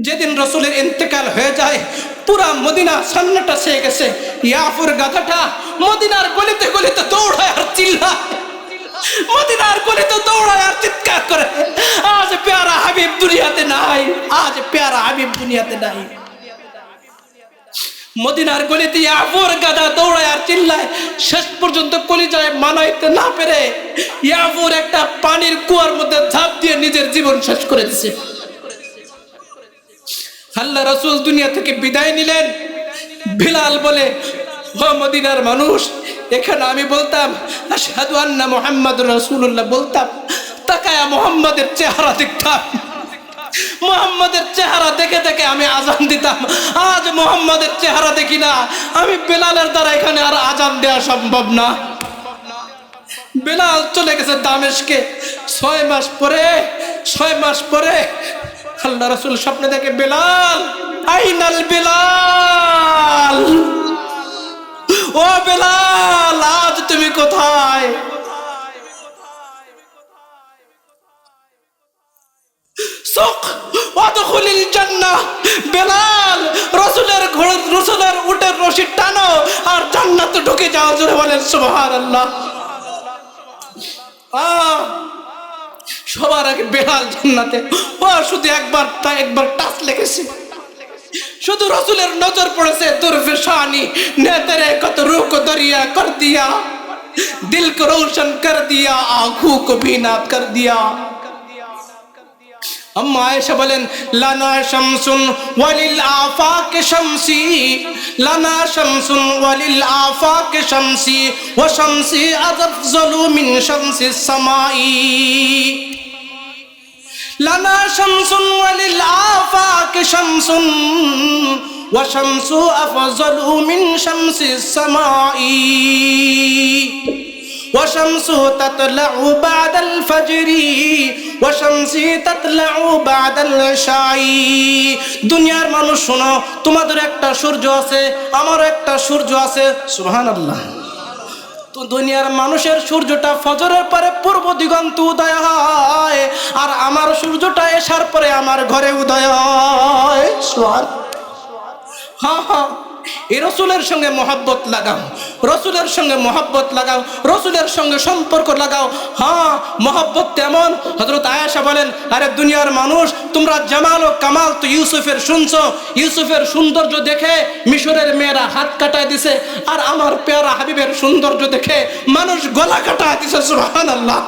যেদিন রাসূলের ইন্তেকাল হয়ে যায় পুরা মদিনা সান্নাটা ছেয়ে গেছে। ইয়াফুর গাধাটা মদিনার গলিতে গলিতে দৌড়ায় আর চিল্লায়, মদিনার গলিতে দৌড়ায় আর চিৎকার করে, আজ প্যারা হাবিব দুনিয়াতে নাই, আজ প্যারা হাবিব দুনিয়াতে নাই। মদিনার গলিতে ইয়াফুর গাধা দৌড়ায় আর চিল্লায়, শেষ পর্যন্ত কলিজায় মানাইতে না পেরে ইয়াফুর একটা পানির কুয়ার মধ্যে ঝাঁপ দিয়ে নিজের জীবন শেষ করে দিয়েছে। আল্লাহ রাসূল দুনিয়া থেকে বিদায় নিলেন। বিলাল বলে, ও মদিনার মানুষ, এখানে আমি বলতাম আশহাদু আন্না মুহাম্মাদুর রাসূলুল্লাহ বলতাম, তাকায়া মুহাম্মাদের চেহারা দেখতাম, মুহাম্মাদের চেহারা দেখে দেখে আমি আজান দিতাম। আজ মুহাম্মাদের চেহারা দেখি না, আমি বেলালের দ্বারা এখানে আর আজান দেওয়া সম্ভব না। বেলাল চলে গেছে দামেস্কে। 6 মাস পরে আল্লাহ রাসূল স্বপ্নে দেখে, বেলাল, আইনাল বেলাল, ও বেলাল, আজ তুমি কোথায়? সুক ওয়াদখুলিল জান্নাহ, বেলাল রাসূলের ঘোড়া, রাসূলের উটের রশি টানো আর জান্নাতে ঢুকে যাও। জোরে বলেন সুবহানাল্লাহ। সবার আগে বেলাল জান্নাতে। ও শুধু একবার টাচ লেগেছে, শুধু রাসূলের নজর পড়েছে। দুরফেশানি নে তেরে কত রূহ কো দরিয়া কর দিয়া, দিল কো রোशन कर दिया, आंखों को बीना कर दिया। अम्मा आयशा बोलेन, लाना शमसुन वलिल आफाक शमसी, लाना शमसुन वलिल आफाक शमसी, व शमसी अफजलु मिन शमसी समाई, लाना शमसुन वलिल आफाक शमसुन, व शमसु अफजलु मिन शमसी समाई, वशम्सु ततलउ बादल फजरी, वशम्सी ततलउ बादल इशाई। দুনিয়ার মানুষ শোনো, তোমাদের একটা সূর্য আছে, আমারও একটা সূর্য আছে। সুবহানাল্লাহ। তো দুনিয়ার মানুষের সূর্যটা ফজরের পরে পূর্ব দিগন্তে উদয় হয়, আর আমার সূর্যটা এশার পরে আমার ঘরে উদয় হয়। হ্যাঁ, এই রাসূলের সঙ্গে মহব্বত লাগাও, রাসূলের সঙ্গে মহব্বত লাগাও, রাসূলের সঙ্গে সম্পর্ক লাগাও। হ্যাঁ, মহব্বত তেমন। হযরত আয়েশা বলেন, আরে দুনিয়ার মানুষ, তোমরা জামাল ও কামাল তো ইউসুফের শুনছো, ইউসুফের সৌন্দর্য দেখে মিশরের মেয়েরা হাত কাটায় দিছে, আর আমার প্যারা হাবিবের সৌন্দর্য দেখে মানুষ গলা কাটায় দিছে। সুবহানাল্লাহ।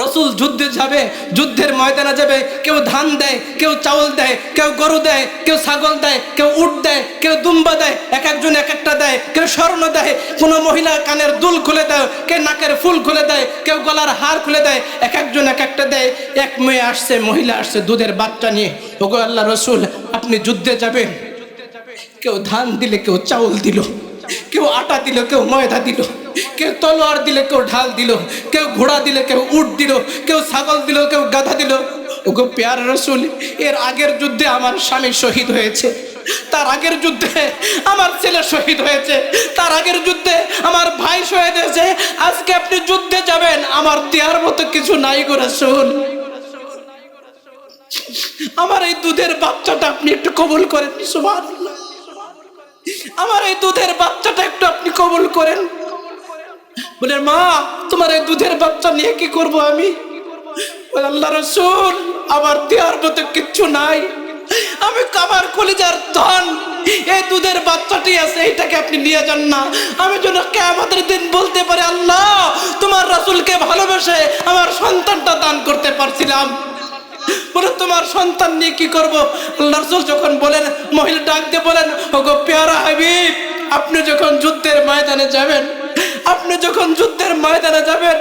রাসূল যুদ্ধে যাবে, যুদ্ধের ময়দানে যাবে, কেউ ধান দেয়, কেউ চাউল দেয়, কেউ গরু দেয়, কেউ ছাগল দেয়, কেউ উট দেয়, কেউ দুম্বা দেয়, এক একজন এক একটা দেয়, কেউ স্বর্ণ দেয়, কোনো মহিলা কানের দুল খুলে দেয়, কেউ নাকের ফুল খুলে দেয়, কেউ গলার হার খুলে দেয়, এক একজন এক একটা দেয়। এক মেয়ে আসছে, মহিলা আসছে দুধের বাচ্চা নিয়ে, ওগো আল্লাহ রাসূল, আপনি যুদ্ধে যাবেন। কেউ ধান দিলে, কেউ চাউল দিল, কেউ আটা দিল, কেউ ময়দা দিল, কেউ তলোয়ার দিলে, কেউ ঢাল দিল, কেউ ঘোড়া দিলে, কেউ উট দিল, কেউ ছাগল দিল, কেউ গাধা দিল। ওগো প্যারা রাসূল, এর আগের যুদ্ধে আমার স্বামী শহীদ হয়েছে, তার আগের যুদ্ধে আমার ছেলে শহীদ হয়েছে, তার আগের যুদ্ধে আমার ভাই শহীদ হয়েছে। আজকে আপনি যুদ্ধে যাবেন, আমার দেওয়ার মতো কিছু নাই গো রাসূল। আমার এই দুধের বাচ্চাটা আপনি একটু কবুল করেন। সুবহানাল্লাহ। আমার এই দুধের বাচ্চাটা একটু আপনি কবুল করেন। বলে, মা, তোমার এই দুধের বাচ্চা নিয়ে কি করব আমি? বলে, আল্লাহ রাসূল, আমার দেওয়ার মতো কিচ্ছু নাই, আমি আমার কলিজার ধন এই দুধের বাচ্চাটি আছে, এইটাকে আপনি নিয়ে যান না। আমি যেন কিয়ামতের দিন বলতে পারি, আল্লাহ, তোমার রাসূলকে ভালোবেসে আমার সন্তানটা দান করতে পারছিলাম। বলে, তোমার সন্তান নিয়ে কি করব? আল্লাহ রাসূল যখন বলেন, মহিলা ডাক দিয়ে বলেন, ওগো প্যারা হাবিব, আপনি যখন যুদ্ধের ময়দানে যাবেন, আপনি যখন যুদ্ধের ময়দানে যাবেন,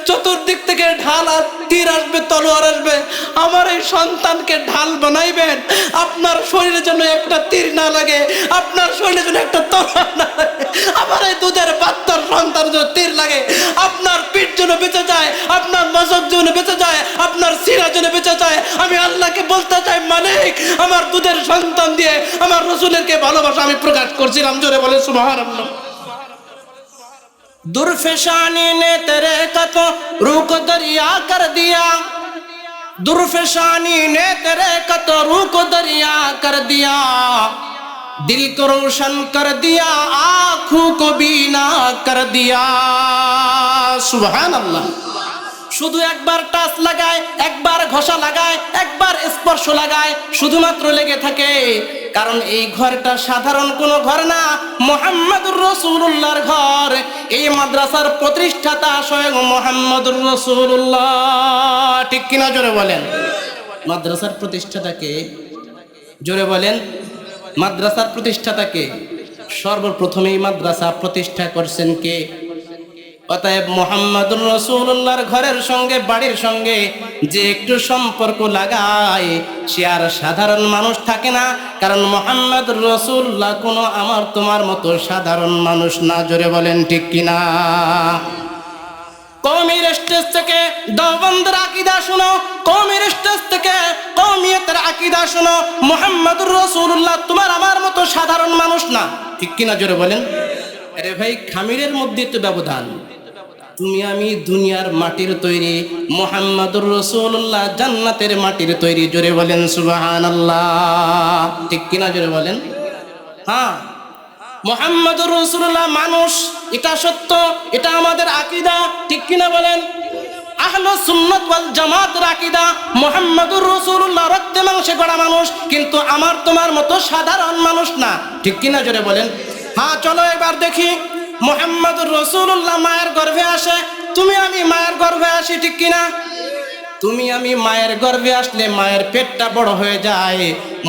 চতুর্দিক থেকে ঢাল আর তীর আসবে, তলোয়ার আসবে, আমার এই সন্তানকে ঢাল বানাইবেন। আপনার শরীরে যেন একটা তীর না লাগে, আপনার শরীরে যেন একটা তলোয়ার না লাগে, আমার এই দুধের বাচ্চার সন্তান যেন তীর লাগে, আপনার পিঠ যেন বেঁচে যায়, আপনার মস্তক যেন বেঁচে যায়, আপনার শিরা যেন বেঁচে যায়। আমি আল্লাহকে বলতে চাই, মালিক, আমার দুধের সন্তান দিয়ে আমার রাসূলেরকে ভালোবাসা আমি প্রকাশ করছিলাম। জোরে বলে সুবহানাল্লাহ। दुर्फेशानी ने तेरे कतो रूह को दरिया कर दिया, दुर्फशानी ने तेरे कतरू को दरिया कर दिया, दिल को रोशन कर दिया, आँखों को बीना कर दिया। सुभान अल्लाह। শুধু একবার টাচ লাগায়, একবার ঘষা লাগায়, একবার স্পর্শ লাগায়, শুধুমাত্র লেগে থাকে। কারণ এই ঘরটা সাধারণ কোনো ঘর না, মুহাম্মদুর রাসূলুল্লাহর ঘর। এই মাদ্রাসার প্রতিষ্ঠাতা স্বয়ং মুহাম্মদুর রাসূলুল্লাহ। ঠিক কিনা জোরে বলেন? মাদ্রাসার প্রতিষ্ঠাতাকে জোরে বলেন। মাদ্রাসার প্রতিষ্ঠাতাকে সর্বপ্রথমেই মাদ্রাসা প্রতিষ্ঠা করছেন কে? অতএব মুহাম্মদুর রাসূলুল্লাহর ঘরের সঙ্গে বাড়ির সঙ্গে যে একটু সম্পর্ক লাগায় সে আর সাধারণ মানুষ থাকে না। কারণ মুহাম্মদুর রাসূলুল্লাহ কোনো আমার তোমার মতো সাধারণ মানুষ না। জোরে বলেন ঠিক কিনা? কওমের স্টেজ থেকে দেওবন্দের আকীদা শোনো, কওমের স্টেজ থেকে কওমিয়তের আকীদা শোনো। মুহাম্মদুর রাসূলুল্লাহ তোমার আমার মতো সাধারণ মানুষ না। ঠিক কিনা জোরে বলেন? আরে ভাই, খামিরের মধ্যে তো ব্যবধান। তুমি আমি দুনিয়ার মাটির তৈরি, মুহাম্মদুর রাসূলুল্লাহ জান্নাতের মাটির তৈরি। জোরে বলেন সুবহানাল্লাহ। ঠিক কিনা জোরে বলেন? হ্যাঁ, মুহাম্মদুর রাসূলুল্লাহ মানুষ, এটা সত্য, এটা আমাদের আকীদা। ঠিক কিনা বলেন? আহলুস সুন্নাত ওয়াল জামাতের আকীদা মুহাম্মদুর রাসূলুল্লাহ রক্তে মাংসে গড়া মানুষ, কিন্তু আমার তোমার মতো সাধারণ মানুষ না। ঠিক কিনা জোরে বলেন? হ্যাঁ, চলো এবার দেখি। মুহাম্মদুর রাসূলুল্লাহ মায়ের গর্ভে আসে, তুমি আমি মায়ের গর্ভে আসি। ঠিক কিনা? তুমি আমি মায়ের গর্ভে আসলে মায়ের পেটটা বড় হয়ে যায়।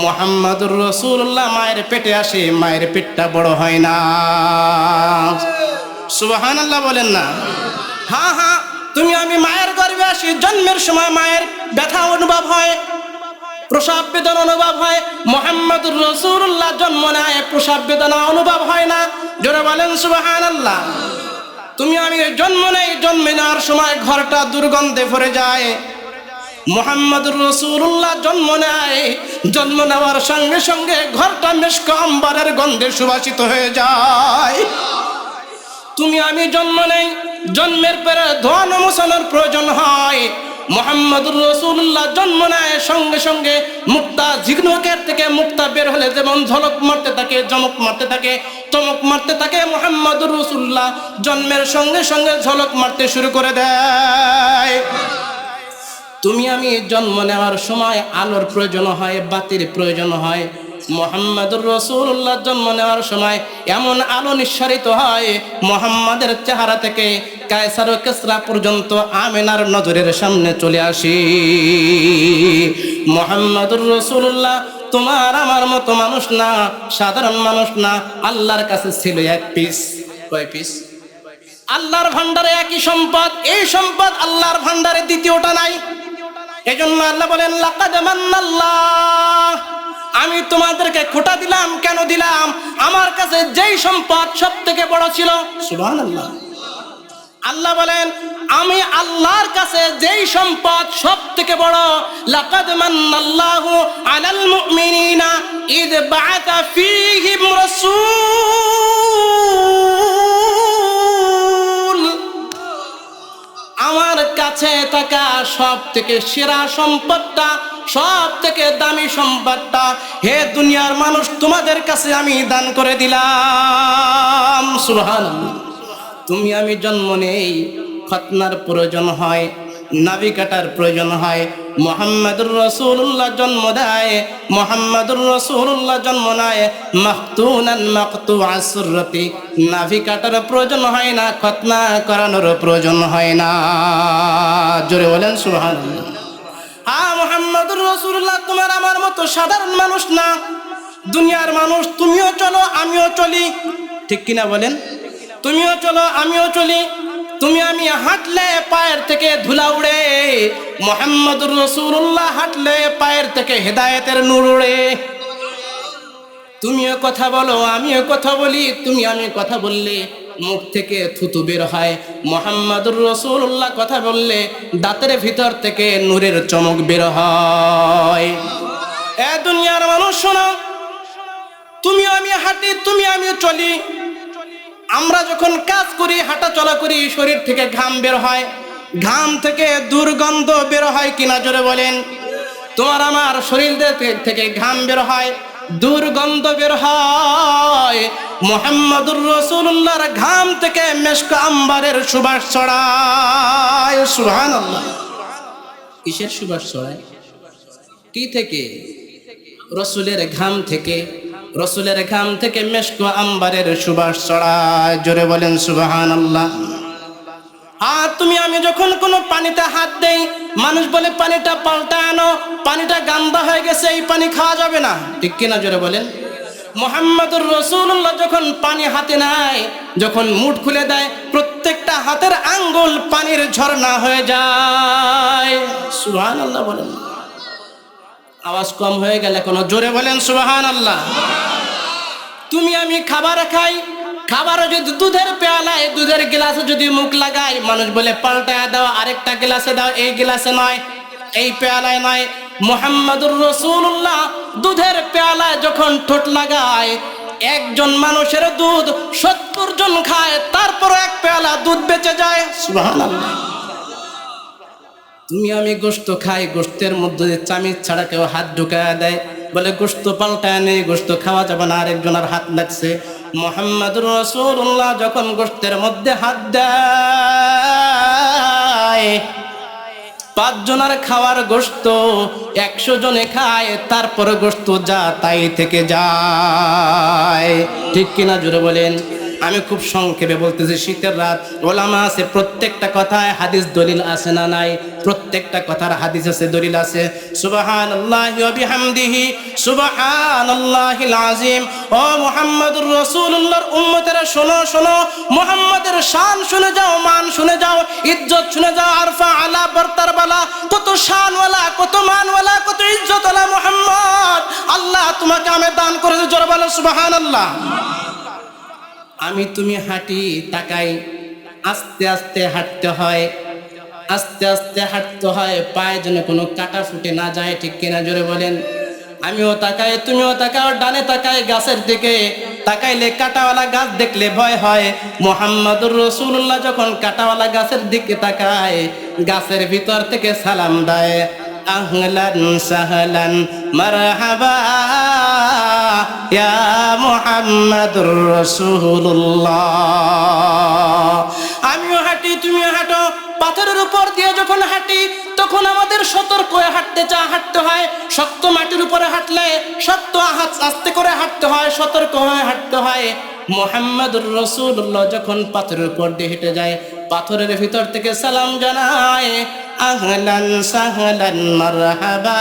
মুহাম্মদুর রাসূলুল্লাহ মায়ের পেটে আসে, মায়ের পেটটা বড় হয় না। সুবহানাল্লাহ বলেন না? হ্যাঁ হ্যাঁ, তুমি আমি মায়ের গর্ভে আসি, জন্মের সময় মায়ের ব্যথা অনুভব হয়, প্রসব বেদনা অনুভব হয়। মুহাম্মদুর রাসূলুল্লাহ জন্ম নেয়, প্রসব বেদনা অনুভব হয় না। জোরে বলেন সুবহানাল্লাহ। তুমি আমি জন্ম নেই, জন্মে নেওয়ার সময় ঘরটা দুর্গন্ধে ভরে যায়। মুহাম্মদুর রাসূলুল্লাহ জন্ম নেয়, জন্ম নেওয়ার সঙ্গে সঙ্গে ঘরটা মিশক আম্বরের গন্ধে সুবাসিত হয়ে যায়। তুমি আমি জন্ম নেই, জন্মের পরে ধোয়ানো মোছানোর প্রয়োজন হয়। মুহাম্মদুর রাসূলুল্লাহ জন্ম নেয়, সঙ্গে সঙ্গে মুক্তা ঝিকনুকের থেকে মুক্তা বের হলে যেমন ঝলক মারতে থাকে, চমক মারতে থাকে, চমক মারতে থাকে, মুহাম্মদুর রাসূলুল্লাহ জন্মের সঙ্গে সঙ্গে ঝলক মারতে শুরু করে দেয়। তুমি আমি জন্ম নেওয়ার সময় আলোর প্রয়োজন হয়, বাতির প্রয়োজন হয়। মুহাম্মদুর রাসূলুল্লাহ জন্ম নেওয়ার সময় এমন আলো নিঃসারিত হয়, মুহাম্মাদের চেহারা থেকে কায়সার ও কিসরা পর্যন্ত আমিনার নজরের সামনে চলে আসি। মুহাম্মদুর রাসূলুল্লাহ তোমার আমার মতো মানুষ না, সাধারণ মানুষ না। আল্লাহর কাছে ছিল এক পিস। কয় পিস? আল্লাহর ভান্ডারে একই সম্পদ, এই সম্পদ আল্লাহর ভান্ডারে দ্বিতীয়টা নাই। এজন্য আল্লাহ বলেন, লাকাদ মান্নাল্লাহ, আমি তোমাদেরকে খোটা দিলাম। কেন দিলাম? আমার কাছে যেই সম্পদ সব থেকে বড় ছিল। সুবহানাল্লাহ। আল্লাহ বলেন, আমি আল্লাহর কাছে যেই সম্পদ সব থেকে বড়। লাকাদ মান্নাল্লাহু আলাল মুমিনিনা ইদ বাআতা ফীহিম রাসূল। আমার কাছে থাকা সব থেকে সেরা সম্পদটা, সব থেকে দামি সম্পদটা, হে দুনিয়ার মানুষ, তোমাদের কাছে আমি দান করে দিলাম। সুবহানাল্লাহ। তুমি আমি জন্ম নেই, খতনার প্রয়োজন হয়, নাভি কাটার প্রয়োজন হয়। মুহাম্মদুর রাসূলুল্লাহ জন্ম দেয়, মুহাম্মদুর রাসূলুল্লাহ জন্ম নেয় মাখতুনান মাকতুআস সুরতি। নাভি কাটার প্রয়োজন হয় না, খতনা করানোর প্রয়োজন হয় না। জোরে বলেন সুবহানাল্লাহ। হ্যাঁ, মুহাম্মদুর রাসূলুল্লাহ তোমার আমার মতো সাধারণ মানুষ না, দুনিয়ার মানুষ। তুমিও চলো, আমিও চলি। ঠিক কিনা বলেন? তুমিও চলো, আমিও চলি। তুমি আমি হাঁটলে পায়ের থেকে ধুলা উড়ে, মুহাম্মদুর রাসূলুল্লাহ হাঁটলে পায়ের থেকে হেদায়েতের নূর উড়ে। তুমিও কথা বলো, আমিও কথা বলি। তুমি আমি কথা বললে মুখ থেকে থুতু বের হয়, মুহাম্মদুর রাসূলুল্লাহ কথা বললে দাঁতের ভিতর থেকে নূরের চমক বের হয়। এ দুনিয়ার মানুষ শোনো, তুমি আমি হাঁটি, তুমি আমিও চলি। আমরা যখন কাজ করি, হাঁটা চলা করি, শরীর থেকে ঘাম বের হয়। ঘাম থেকে দুর্গন্ধ বের হয় কিনা জোরে বলেন। তোমার আমার শরীর থেকে ঘাম বের হয়, দুর্গন্ধ বের হয়। মুহাম্মদুর রাসূলুল্লাহর ঘাম থেকে মেশক আম্বারের সুবাস ছড়ায়। সুবহানাল্লাহ। কিসের সুবাস ছড়ায়? কি থেকে? রসুলের ঘাম থেকে। রসুলের ঘাম থেকে মেশক আম্বারের সুবাস ছড়ায়। জোরে বলেন সুবহানাল্লাহ। আর তুমি আমি যখন কোনো পানিতে হাত দেই, মানুষ বলে পানিটা পাল্টা আনো, পানিটা গান্দা হয়ে গেছে, এই পানি খাওয়া যাবে না, ঠিক কিনা জোরে বলেন। মুহাম্মদুর রাসূলুল্লাহ যখন পানি হাতে নেয়, যখন মুঠ খুলে দেয়, প্রত্যেকটা হাতের আঙ্গুল পানির ঝর্ণা হয়ে যায়। সুবহানাল্লাহ বলেন। আওয়াজ কম হয়ে গেলে কোনো জোরে বলেন সুবহানাল্লাহ। তুমি আমি খাবার খাই, খাবারও যদি দুধের পেয়ালায় দুধের গ্লাসে যদি মুখ লাগাই, মানুষ বলে পাল্টায়া দাও, আরেকটা গ্লাসে দাও, এই গ্লাসে নয়, এই পেয়ালায় নয়। মুহাম্মদুর রাসূলুল্লাহ দুধের পেয়ালায় যখন ঠোঁট লাগায়, একজন মানুষের দুধ 70 জন খায়, তারপর এক পেয়ালা দুধ বেঁচে যায়। সুবহানাল্লাহ। তুমি আমি গোশত খাই, গোশতের মধ্যে চামিচ ছাড়া কেউ হাত ঢুকায়া দেয়, বলে গোশত পাল্টায় নেই, গোশত খাওয়া যাবে না, আরেকজনের হাত লাগছে। মুহাম্মদুর রাসূলুল্লাহ যখন গোশতের মধ্যে হাত দেয়, 5 জনের খাওয়ার গোশত 100 জনে খায়, তারপর গোশত যা তাই থেকে যায়, ঠিক কিনা জোরে বলেন। আমি খুব সংক্ষেপে বলতেছি, শীতের রাত, ওলামা আছে, প্রত্যেকটা কথায় হাদিস দলিল আছে না নাই? প্রত্যেকটা কথার হাদিস আছে, দলিল আছে। সুবহানাল্লাহি ওয়া বিহামদিহি সুবহানাল্লাহিল আযীম। ও মুহাম্মদুর রাসূলুল্লাহর উম্মতেরা শোনো, শোনো, মুহাম্মাদের শান শুনে যাও, মান শুনে যাও, ইজ্জত শুনে যাও। আরফা আলা বরতার বালা, কত শানওয়ালা, কত মানওয়ালা, কত ইজ্জতওয়ালা মুহাম্মদ। আল্লাহ তোমাকে আমি দান করেছে, জোরে বলো সুবহানাল্লাহ। আমি তুমি হাঁটি, তাকাই, আস্তে আস্তে হাঁটতে হয়, আস্তে আস্তে হাঁটতে হয়, পায়ে যেন কোনো কাটা ফুটে না যায়, ঠিক কিনা জোরে বলেন। আমিও তাকাই, তুমিও তাকাও, ডানে তাকাই গাছের দিকে, তাকাইলে কাটাওয়ালা গাছ দেখলে ভয় হয়। মুহাম্মদুর রাসূলুল্লাহ যখন কাটাওয়ালা গাছের দিকে তাকায়, গাছের ভিতর থেকে সালাম দেয়, আহলান সাহলান মারহাবা ইয়া মুহাম্মাদুর রাসূলুল্লাহ। আমিও হাঁটি, তুমিও হাঁটো, পাথরের উপর দিয়ে যখন হাঁটি, তখন আমাদের সতর্ক হয়ে হাঁটতে হয়। শক্ত মাটির উপরে হাঁটলে শক্ত আস্তে করে হাঁটতে হয়, সতর্ক হয়ে হাঁটতে হয়। মুহাম্মদুর রাসূলুল্লাহ যখন পাথরের উপর দিয়ে হেঁটে যায়, পাথরের ভিতর থেকে সালাম জানায়, আহলান সাহলান মারহাবা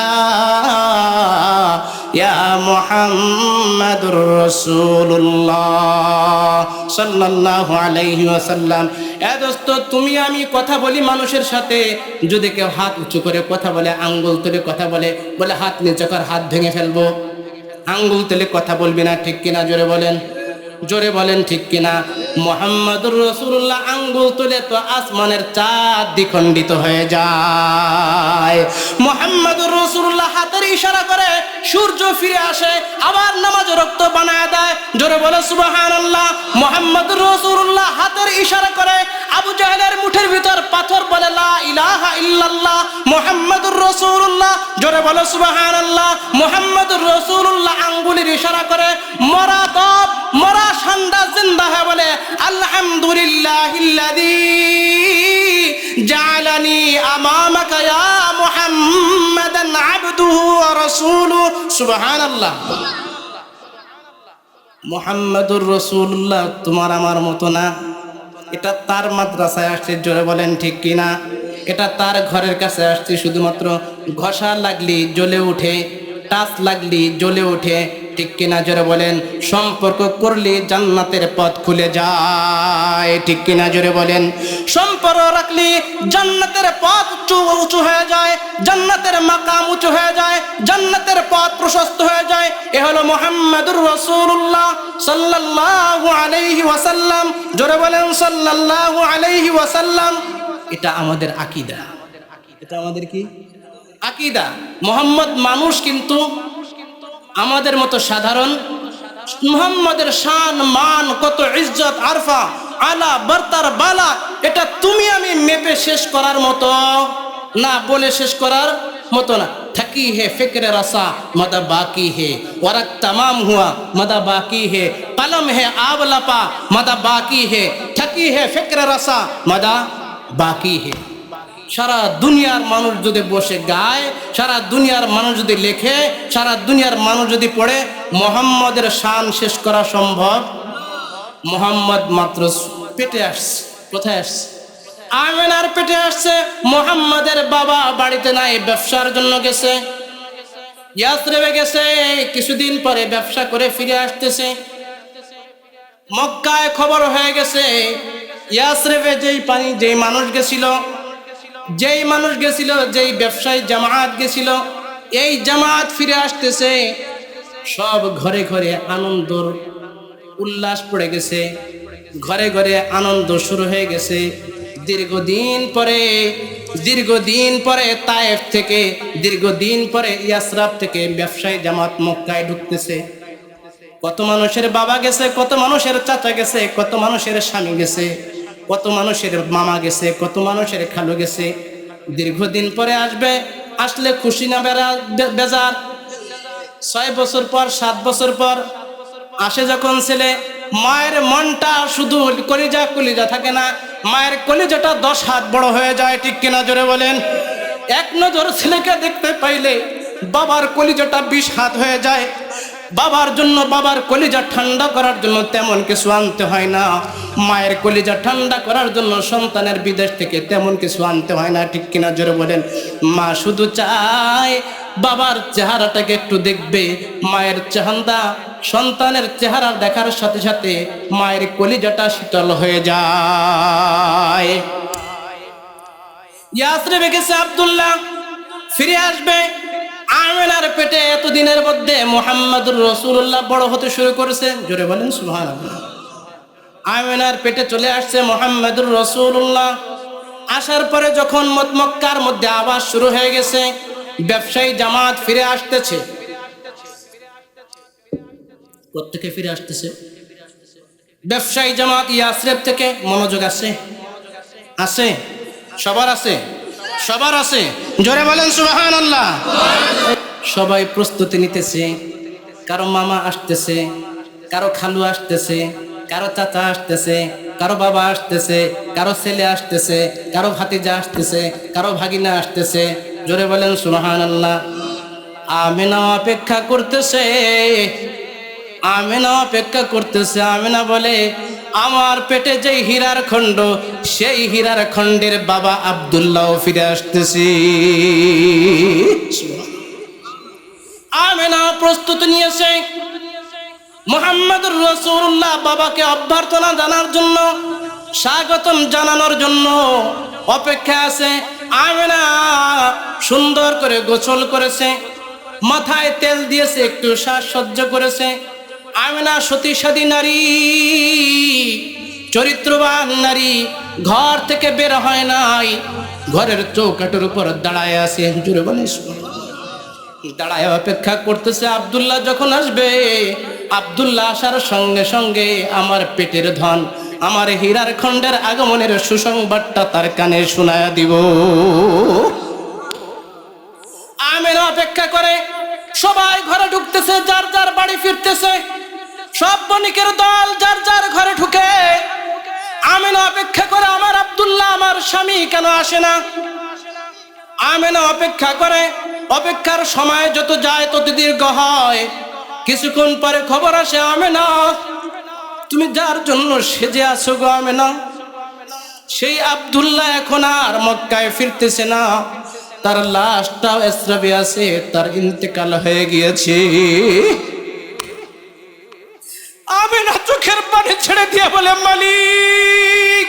ইয়া মুহাম্মাদুর রাসূলুল্লাহ সাল্লাল্লাহু আলাইহি ওয়াসাল্লাম। এ দোস্ত, তুমি আমি কথা বলি মানুষের সাথে, যদি কেউ হাত উঁচু করে কথা বলে, আঙ্গুল তুলে কথা বলে, বলে হাত নিচু কর, হাত ভেঙে ফেলবো, আঙ্গুল তুলে কথা বলবি না, ঠিক কিনা জোরে বলেন, জোরে বলেন, ঠিক কিনা। মুহাম্মদুর রাসূলুল্লাহ আঙ্গুল তুলে তো আসমানের চাঁদ দ্বিখণ্ডিত হয়ে যায়। মুহাম্মদুর রাসূলুল্লাহ হাতের ইশারা করে সূর্য ফিরে আসে, আবার নামাজ রক্ত বানায় দেয়, জোরে বলে সুবহানাল্লাহ। মুহাম্মদুর রাসূলুল্লাহ হাতের ইশারা করে আবু জাহেলের মুঠের ভিতর পাথর বলে লা ইলাহা ইল্লাল্লাহ মুহাম্মদুর রাসূলুল্লাহ, জোরে বলে সুবহানাল্লাহ। মুহাম্মদুর রাসূলুল্লাহ আঙ্গুলের ইশারা করে মরা দব, মরা ঠান্ডা জিন্দা হয়ে বলে আলহামদুলিল্লাহিল্লাযী জাআলানি আমামাকা ইয়া মুহাম্মাদান আবদুহু ওয়া রাসূলুহু। সুবহানাল্লাহ। মুহাম্মদুর রাসূলুল্লাহ তোমার আমার মতো না, এটা তার মাদ্রাসায় আসছে, জোরে বলেন, ঠিক কিনা। এটা তার ঘরের কাছে আসছে, শুধুমাত্র ঘষা লাগলি জ্বলে ওঠে, টাচ লাগলি জ্বলে ওঠে, ঠিক কিনা জোরে বলেন। সম্পর্ক করলে জান্নাতের পথ খুলে যায়, ঠিক কিনা জোরে বলেন। সম্পর্ক রাখলে জান্নাতের পথ উঁচু হয়ে যায়, জান্নাতের মাকাম উঁচু হয়ে যায়, জান্নাতের পথ প্রশস্ত হয়ে যায়। এ হলো মুহাম্মদুর রাসূলুল্লাহ সাল্লাল্লাহু আলাইহি ওয়াসাল্লাম, জোরে বলেন সাল্লাল্লাহু আলাইহি ওয়াসাল্লাম। এটা আমাদের আকীদা, এটা আমাদের কি আকীদা। মুহাম্মদ মানুষ কিন্তু আমাদের মতো সাধারণ। মুহাম্মদের শান মান, কত ইজ্জত, আরফা, আলা বার্তার বালা, এটা তুমি আমি মেপে শেষ করার মতো না, বলে শেষ করার মতো না। थकी है फिक्र रसा मदा बाकी है, वरक तमाम हुआ मदा बाकी है, कलम है आब लपा मदा बाकी है, थकी है फिक्र रसा मदा बाकी है। সারা দুনিয়ার মানুষ যদি বসে গায়, সারা দুনিয়ার মানুষ যদি লেখে, সারা দুনিয়ার মানুষ যদি পড়ে, মোহাম্মদের শান শেষ করা সম্ভব। মোহাম্মদ মাত্র পেটে আসছে। কোথায় আসছে? আমেনার পেটে আসছে। মোহাম্মদের বাবা বাড়িতে নাই, ব্যবসার জন্য গেছে, ইয়াসরিবে গেছে। কিছুদিন পরে ব্যবসা করে ফিরে আসতেছে। মক্কায় খবর হয়ে গেছে ইয়াসরিবে যেই মানুষ গেছিল, যেই ব্যবসায়ী জামাত গেছিল, এই জামাত ফিরে আসতেছে। সব ঘরে ঘরে আনন্দ উল্লাস পড়ে গেছে, ঘরে ঘরে আনন্দ শুরু হয়ে গেছে। দীর্ঘদিন পরে তায়েফ থেকে, দীর্ঘদিন পরে ইয়াসরাব থেকে ব্যবসায়ী জামাত মক্কায় ঢুকতেছে। কত মানুষের বাবা গেছে, কত মানুষের চাচা গেছে, কত মানুষের স্বামী গেছে, কত মানুষের মামা গেছে, কত মানুষের খালু গেছে। দীর্ঘদিন পরে আসবে, আসলে খুশি না বেজার। 6 বছর পর 7 বছর পর আসে যখন ছেলে, মায়ের মনটা শুধু কলিজা থাকে না, মায়ের কলিজাটা 10 হাত বড় হয়ে যায়। ঠিক কিনা জোরে বলেন? এক নজর ছেলেকে দেখতে পাইলে বাবার কলিজাটা 20 হাত হয়ে যায়। বাবার জন্য, বাবার কলিজা ঠান্ডা করার জন্য তেমন কিছু আনতে হয় না, মায়ের কলিজা ঠান্ডা করার জন্য সন্তানের বিদেশ থেকে তেমন কিছু আনতে হয় না। ঠিক কিনা জোরে বলেন? মা শুধু চায় বাবার চেহারাটাকে একটু দেখবে। মায়ের চেহারা, সন্তানের চেহারা দেখার সাথে সাথে মায়ের কলিজাটা শীতল হয়ে যায়। ইয়াসরিবে গেছে আব্দুল্লাহ, ফিরে আসবে। আমেনার পেটে এতদিনের মধ্যে মুহাম্মদুর রাসূলুল্লাহ বড় হতে শুরু করেছে। জোরে বলেন সুবহানাল্লাহ। আমেনার পেটে চলে আসছে মুহাম্মদুর রাসূলুল্লাহ। আসার পরে যখন মক্কার মধ্যে আওয়াজ শুরু হয়ে গেছে, ব্যবসায়ী জামাত ফিরে আসতেছে। কোত্থেকে ফিরে আসতেছে? ব্যবসায়ী জামাত ইয়াসরিব থেকে। মনোযোগ আছে? আছে? সবার আছে? সবার আছে? জোরে বলেন সুবহানাল্লাহ। সবাই প্রস্তুতি নিতেছে। কারো মামা আসতেছে, কারো খালু আসতেছে, কারো চাচা আসতেছে, কারো বাবা আসতেছে, কারো ছেলে আসতেছে, কারো ভাতিজা আসতেছে, কারো ভাগিনা আসতেছে। জোরে বলেন সুবহানাল্লাহ। আমিনা অপেক্ষা করতেছে, আমিনা অপেক্ষা করতেছে। আমিনা বলে, আমার পেটে যেই হীরার খণ্ড, সেই হীরার খণ্ডের বাবা আব্দুল্লাহ ফিরে আসতেছি। আমিনা প্রস্তুতি নিয়েছে। মুহাম্মদুর রাসূলুল্লাহ বাবাকে অভ্যর্থনা জানার জন্য, স্বাগতম জানানোর জন্য অপেক্ষা আছে। আমিনা সুন্দর করে গোসল করেছে, মাথায় তেল দিয়েছে, একটু সাজসজ্জা করেছে। আমিনা সতীসাধী নারী, চরিত্রবান নারী, ঘর থেকে বের হয় নাই, ঘরের চৌকাঠের উপর দাঁড়ায় আছে। জোরে বলিস? দাঁড়ায় অপেক্ষা করতেছে আব্দুল্লাহ যখন আসবে। আব্দুল্লাহ আসার সঙ্গে সঙ্গে আমার পেটের ধন, আমার হীরার খণ্ডের আগমনের সুসংবাদটা তার কানে শোনায়া দিব। আমিনা অপেক্ষা করে, সবাই ঘরে ঢুকতেছে, যার যার বাড়ি ফিরতেছে। সব বণিকের দল যার যার ঘরে ঢুকে। আমিনা অপেক্ষা করে, আমার আব্দুল্লাহ আমার স্বামী কেন আসে না? আমিনা অপেক্ষা করে। অপেক্ষার সময় যত যায় তত দীর্ঘ হয়। কিছুক্ষণ পরে খবর আসে, আমিনা তুমি যার জন্য সেজে আছো গো আমিনা, সেই আব্দুল্লাহ এখন আর মক্কায় ফিরতেছে না, তার লাশটাও ইসরাবে আছে, তার ইন্তেকাল হয়ে গিয়েছে। আমিনা চোখের পানি ছেড়ে দিয়ে বলে, মালিক,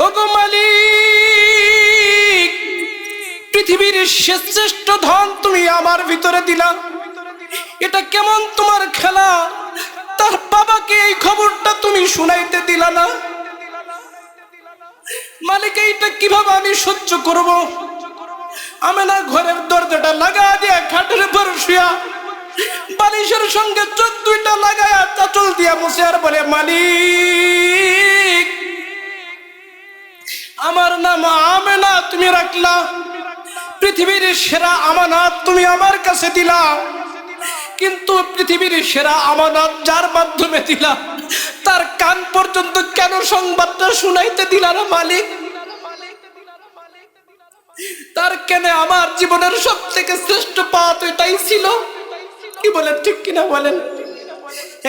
ওগো মালিক, পৃথিবীর শ্রেষ্ঠ ধন তুমি আমার ভিতরে দিলা, এটা কেমন তোমার খেলা? তার বাবাকে এই খবরটা তুমি শুনাইতে দিলা না। মালিক, এইটা কিভাবে আমি সহ্য করব? আমিনা ঘরের দরজাটা লাগা দিয়ে খাটের উপর শুয়া বালিশের সঙ্গে চোখ দুইটা লাগায়া চাচল দিয়া মুছে আর বলে, মালিক আমার নাম আমেনা তুমি রাখলা, পৃথিবীর সেরা আমানত তুমি আমার কাছে দিলা, কিন্তু পৃথিবীর সেরা আমানত যার মাধ্যমে দিলা তার কান পর্যন্ত কেন সংবাদটা শুনাইতে দিলা না মালিক? তার কেন আমার জীবনের সব থেকে শ্রেষ্ঠ পাওয়া তো এটাই ছিল। কি বলেন, ঠিক কিনা বলেন?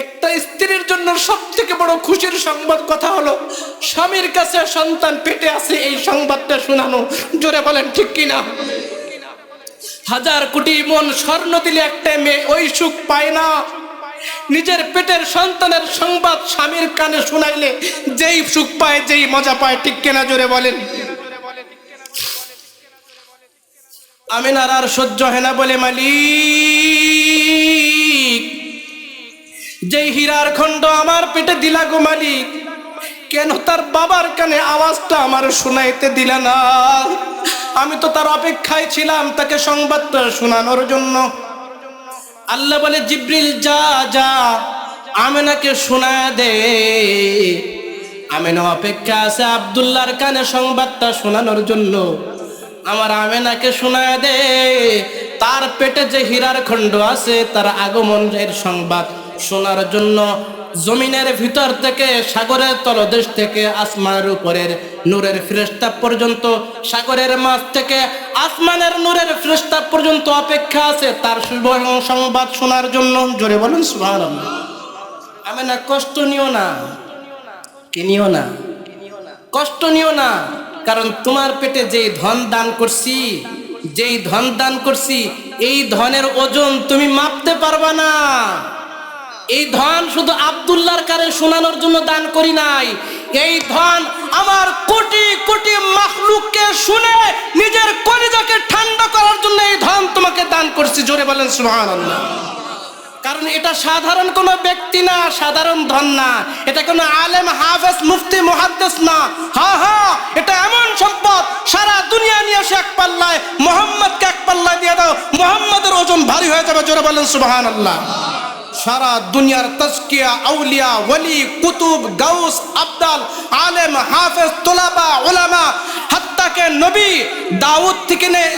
একটা স্ত্রীর জন্য সব থেকে বড় খুশির সংবাদ কথা হলো স্বামীর কাছে সন্তান পেটে আছে, এই সংবাদটা শোনানো। জোরে বলেন ঠিক কিনা? হাজার কোটি মন স্বর্ণ দিলে একটা মেয়ে ওই সুখ পায় না। নিজের পেটের সন্তানের সংবাদ স্বামীর কানে শোনাইলে যেই সুখ পায়, যেই মজা পায়, ঠিক কিনা? জোরে বলেন। আমিনার আর সহ্য হয় না, বলে, মালিক যেই হীরার খণ্ড আমার পেটে দিলা গো মালিক, কেন তার বাবার কানে আওয়াজটা আমার শোনাইতে দিলা না? আমি তো তার অপেক্ষায় ছিলাম তাকে সংবাদটা শোনানোর জন্য। আল্লাহ বলে, জিব্রিল যা যা আমেনাকে শোনা দে। আমেনা অপেক্ষা আছে আব্দুল্লাহর কানে সংবাদটা শোনানোর জন্য। আমার আমেনাকে শোনা দে তার পেটে যে হীরার খণ্ড আছে তার আগমনের সংবাদ শোনার জন্য। জমিনের ভিতর থেকে, সাগরের তলদেশ থেকে আসমানের উপরের নূরের ফেরেশতা পর্যন্ত, সাগরের মাছ থেকে আসমানের নূরের ফেরেশতা পর্যন্ত অপেক্ষা আছে তার শুভ সংবাদ শোনার জন্য। জোরে বলুন সুবহানাল্লাহ। আমেনা কষ্ট নিও না, কি নিও না, কষ্ট নিও না, কারণ তোমার পেটে যেই ধন দান করছি, যেই ধন দান করছি, এই ধনের ওজন তুমি মাপতে পারবা না। এই ধন শুধু আব্দুল্লাহর কানে শোনানোর জন্য দান করি নাই, এই ধন আমার কোটি কোটি মাখলুককে শুনে নিজের কলিজাকে ঠান্ডা করার জন্য এই ধন তোমাকে দান করছি। জোরে বলেন সুবহানাল্লাহ। কারণ এটা সাধারণ কোনো ব্যক্তি না, সাধারণ ধন না, এটা কোনো আলেম হাফেজ মুফতি মুহাদ্দিস না। হ্যাঁ হ্যাঁ, এটা এমন সম্পদ সারা দুনিয়া নিয়ে এসে এক পাল্লায় মুহাম্মদকে এক পাল্লায় দিয়ে দাও, মুহাম্মদের ওজন ভারী হয়ে যাবে। জোরে বলেন সুবহানাল্লাহ। সারা দুনিয়ার তাজকিয়া, আউলিয়া, ওয়ালি, কুতুব, গাউস, আবদাল, আলেম, হাফেজ, তোলাবা, উলামা, হাত্তাকে নবী দাউদ থেকে নিয়ে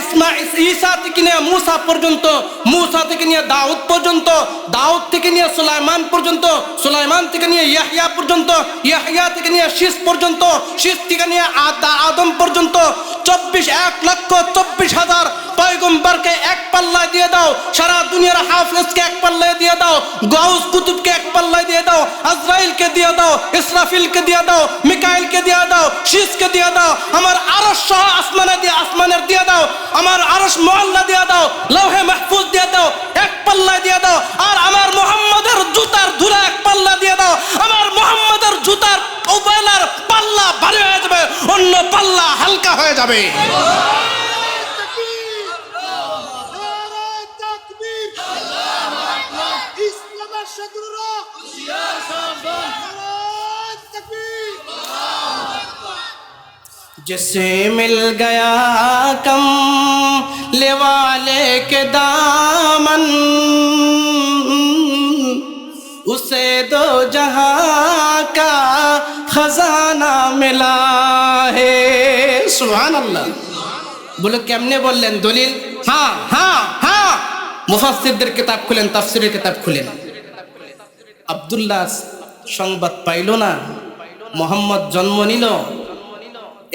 ঈসা থেকে নিয়ে মুসা পর্যন্ত, মুসা থেকে নিয়ে দাউদ পর্যন্ত, দাউদ থেকে নিয়ে সুলাইমান পর্যন্ত, সুলাইমান থেকে নিয়ে ইয়াহইয়া পর্যন্ত, ইয়াহইয়া থেকে নিয়ে শীষ পর্যন্ত, শীষ থেকে নিয়ে আদম পর্যন্ত 1,24,000 পয়গম্বরকে এক পাল্লায় দিয়ে দাও, সারা দুনিয়ার হাফেজকে এক পাল্লায় দিয়ে দাও, গাউস কুতুবকে এক পাল্লায় দিয়ে দাও, আজরাইলকে দিয়ে দাও, ইসরাফিলকে দিয়ে দাও, মিকাইলকে দিয়ে দাও, শীষকে দিয়ে দাও, আমার আরশ সহ আসমানের দিয়ে দাও, আমার আরশ মুআল্লা দিয়ে দাও, লৌহে মাহফুজ দিয়ে দাও, এক পাল্লায় দিয়ে দাও, আর আমার মুহাম্মদের জুতার ধুলা এক পাল্লা দিয়ে দাও। আমার মুহাম্মদের জুতার উবালার পাল্লা ভারী হয়ে যাবে, অন্য পাল্লা হালকা হয়ে যাবে। जिससे मिल गया कम लेवाले के दामन, उसे दो जहां का खजाना मिला है। सुभान अल्लाह। বলে কেমনে বললেন? দলিল, হ্যাঁ হ্যাঁ হ্যাঁ, মুফাসসিরদের কিতাব খুলেন, তাফসীরের কিতাব খুলেন। আব্দুল্লাহ সংবাদ পাইল না, মুহাম্মদ জন্ম নিল,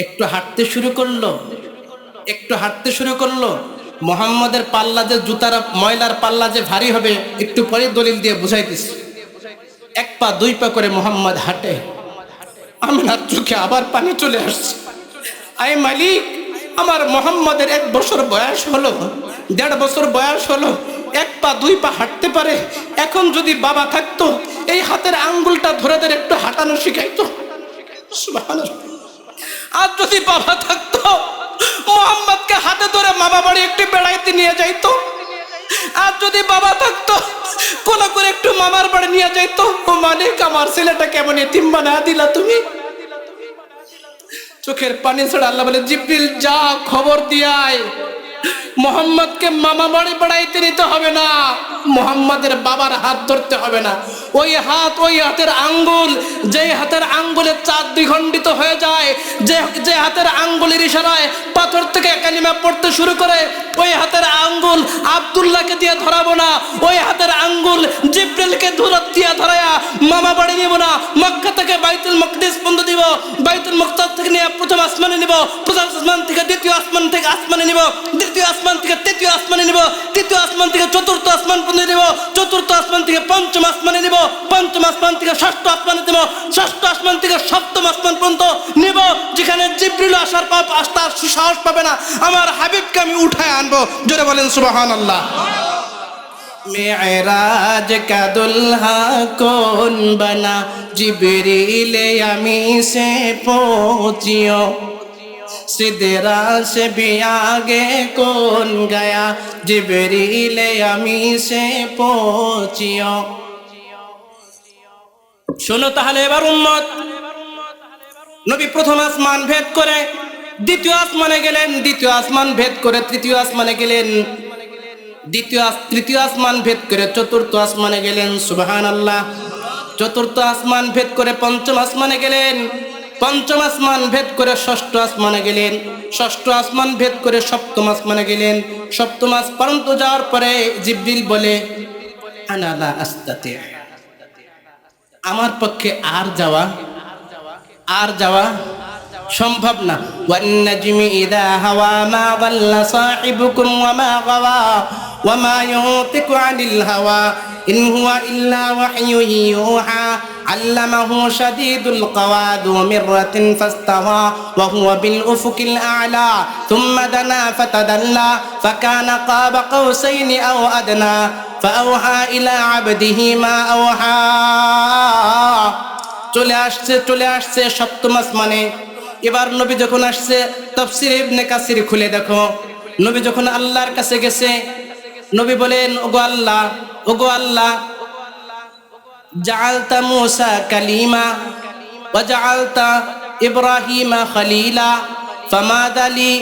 একটু হাঁটতে শুরু করলো, মুহাম্মদের পাল্লা যে জুতার ময়লার পাল্লা যে ভারী হবে, একটু পরে দলিল দিয়ে বুঝাইতেছি। এক পা দুই পা করে মুহাম্মদ হাঁটে, আমিনার চোখে আবার পানি চলে আসছে। আয় মালিক, আমার মুহাম্মদের 1 বছর বয়স হলো, 1.5 বছর বয়স হলো, এক পা দুই পা হাঁটতে পারে। এখন যদি বাবা থাকতো এই হাতের আঙ্গুলটা ধরে ধরে একটু হাঁটানো শিখাইতো। সুবহানাল্লাহ। আর যদি বাবা থাকতো মুহাম্মদকে হাতে ধরে মামা বাড়ি একটু বেড়াইতে নিয়ে যাইতো। আর যদি বাবা থাকতো কোন করে একটু মামার বাড়ি নিয়ে যাইতো। ও মালিক, আমার ছেলেটা কেমন এতিম বানায় দিলা তুমি। চোখের পানি ছেড়ে আল্লাহ বলে, জিব্রিল যা খবর দিয়ায় মুহাম্মদকে মামা বাড়ি বেড়াইতে নিতে হবে না, মুহাম্মাদের বাবার হাত ধরতে হবে না। ওই হাতের আঙ্গুল, যেই হাতের আঙ্গুলের চাঁদ দ্বিখণ্ডিত হয়ে যায়, যে হাতের আঙ্গুলের ইশারায় পাথর থেকে কালিমা পড়তে শুরু করে, ওই হাতের আঙ্গুল আব্দুল্লাহকে দিয়ে ধরাবো না। ওই হাতের আঙ্গুল জিব্রাইলকে দিয়ে ধরায়া মামা বাড়ি নিব না। মক্কা থেকে বাইতুল মাকদিস পর্যন্ত দিব, বাইতুল মুকদ্দাস থেকে নিয়ে প্রথম আসমানে নিব, প্রথম আসমান থেকে দ্বিতীয় আসমানে নিব, দ্বিতীয় আসমান থেকে তৃতীয় আসমানে নিব, তৃতীয় আসমান থেকে চতুর্থ আসমান পর্যন্ত নিব, চতুর্থ আসমান থেকে পঞ্চম আসমানে নিব, পঞ্চম আসমান থেকে ষষ্ঠ আসমানে নিব, ষষ্ঠ আসমান থেকে সপ্তম আসমান পর্যন্ত নিব। যেখানে জিবরিল আসার তার সাহস পাবে না, আমার হাবিবকে আমি উঠায় আনবো। জোরে বলেন সুবহানাল্লাহ। मेराज का दुल्हा कौन बना, जिब्रील यमी से पहुंचियो, सिदरा से भी आगे कौन गया, जिब्रील यमी से पहुंचियो। শোনো তাহলে এবার উম্মত, নবী প্রথম আসমান ভেদ করে দ্বিতীয় আসমানে গেলেন, দ্বিতীয় আসমান ভেদ করে তৃতীয় আসমানে গেলেন, তৃতীয় আসমান ভেদ করে চতুর্থ আসমানে গেলেন। সুবহানাল্লাহ। চতুর্থ আসমান ভেদ করে পঞ্চম আসমানে গেলেন, পঞ্চম আসমান ভেদ করে ষষ্ঠ আসমানে গেলেন, ষষ্ঠ আসমান ভেদ করে সপ্তম আসমানে গেলেন। সপ্তম আসমান পর্যন্ত যাওয়ার পরে জিবরিল বলে, আনা লা আস্তাতি, আমার পক্ষে আর যাওয়া সম্ভব না। ওয়ান নাজমি ইযা হাওয়া মা দাল্লা সাহিবুকুম ওয়া মা গাওয়া ওয়া মা ইয়ানতিকু আনিল হাওয়া ইন হুয়া ইল্লা ওয়াহয়ুন ইউহা আল্লামাহু শাদীদুল ক্বাওয়া যু মিররাতিন ফাস্তাওয়া ওয়া হুয়া বিল উফুকিল আ'লা থুম্মা দানা ফাতাদাল্লা ফাকানা কাবা কাওসাইনি আও আদনা ফাআওহা ইলা আবদিহি মা আওহা। চলে আসছে সপ্তম আসমানে। এবার নবী যখন আসছে, তাফসীর ইবনে কাসির খুলে দেখো, নবী যখন আল্লাহর কাছে গেছে, নবী বলেন, ওগো আল্লাহ, জাআলতা মূসা কালিমা ওয়া জাআলতা ইব্রাহিমা খলিলা ফামাদালি,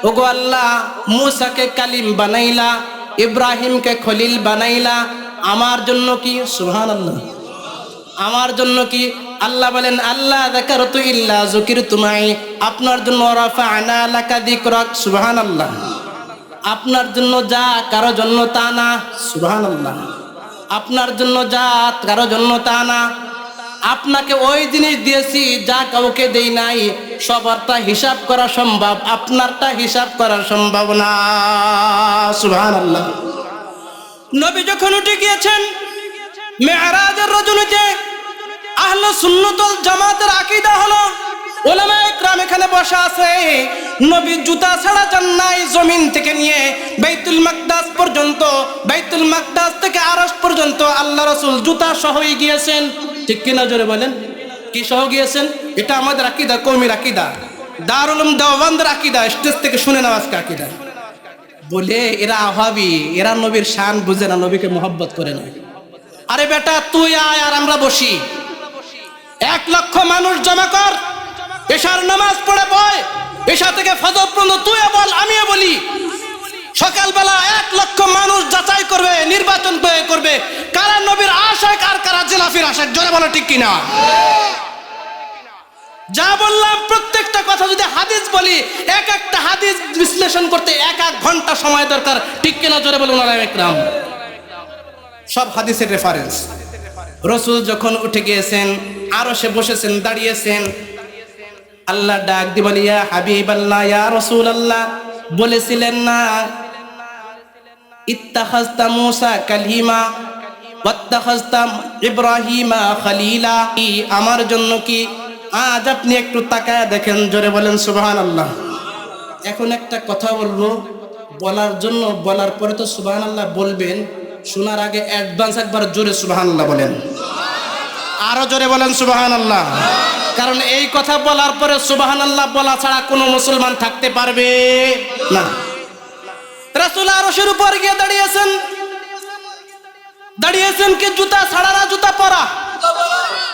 ওগো আল্লাহ, মূসাকে কালিম বানাইলা, ইব্রাহিমকে খলিল বানাইলা, আমার জন্য কি? সুবহানাল্লাহ। আমার জন্য কি? আল্লাহ বলেন, আল্লাহ যাকারতু ইল্লা যুকিরতু মাই, আপনার জন্য রাফা'না লাকা যিকরাক। সুবহানাল্লাহ। আপনার জন্য যা, কারো জন্য তা না। সুবহানাল্লাহ। আপনার জন্য যা, কারো জন্য তা না। আপনাকে ওই জিনিস দিয়েছি যা কাউকে দেই নাই। সবারটা হিসাব করা সম্ভব, আপনারটা হিসাব করা সম্ভব না। সুবহানাল্লাহ। নবী যখন উঠে গিয়েছেন মেরাজের রজনীতে, আহলে সুন্নাত ওয়াল জামাতের আকীদা হলো, উলামায়ে ইকরাম এখানে বসা আছে, নবী জুতা ছাড়া যান নাই। জমিন থেকে নিয়ে বাইতুল মাকদাস পর্যন্ত, বাইতুল মাকদাস থেকে আরশ পর্যন্ত আল্লাহ রাসূল জুতা সহই গিয়েছেন। ঠিক কি না? জোরে বলেন, কি সহ গিয়েছেন? এটা আমাদের আকীদা, কওমি আকীদা, দারুল উলুম দেওবন্দের আকীদা। স্টেজ থেকে শুনে নাও আজকে আকীদা। বলে এরা আওয়াবি, এরা নবীর শান বুঝে না, নবীকে মহব্বত করে না। আরে বেটা, তুই আয় আর আমরা বসি, 1 লক্ষ মানুষ জমা কর, এশার নামাজ পড়ে বয়, এশা থেকে ফজর পর্যন্ত তুই বল, আমিও বলি। সকালবেলা 1 লক্ষ মানুষ যাচাই করবে, নির্বাচন করবে কারা নবীর আশিক আর কারা জিলাফির আশিক। জোরে বলো ঠিক কিনা? যা বললাম প্রত্যেকটা কথা যদি হাদিস বলি, এক একটা হাদিস বিশ্লেষণ করতে 1 ঘন্টা সময় দরকার। ঠিক কিনা? জোরে বলুন উলামায়ে ইকরাম। সব হাদিসের রেফারেন্স। রাসূল যখন উঠে গিয়েছেন, আরশে বসেছেন, দাঁড়িয়েছেন, আল্লাহ ডাক দিয়ে বলে, ইয়া হাবিবাল্লাহ, ইয়া রাসূলুল্লাহ, বলেছিলেন না ইত্তাখাযতা মূসা কালিমা ওয়াত্তাখাযতা ইব্রাহিমা খলিলা, আমার জন্য কি? আজ আপনি একটু তাকায় দেখেন। জোরে বলেন সুবহানাল্লাহ। এখন একটা কথা বলবো, বলার জন্য, বলার পরে তো সুবহানাল্লাহ বলবেন, শোনার আগে অ্যাডভান্স একবার জোরে সুবহানাল্লাহ বলেন, আরো জোরে বলেন সুবহানাল্লাহ। কারণ এই কথা বলার পরে সুবহানাল্লাহ বলা ছাড়া কোনো মুসলমান থাকতে পারবে না। রাসূল আরশের উপর গিয়ে দাঁড়িয়েছেন কি জুতা ছাড়া না জুতা পরা?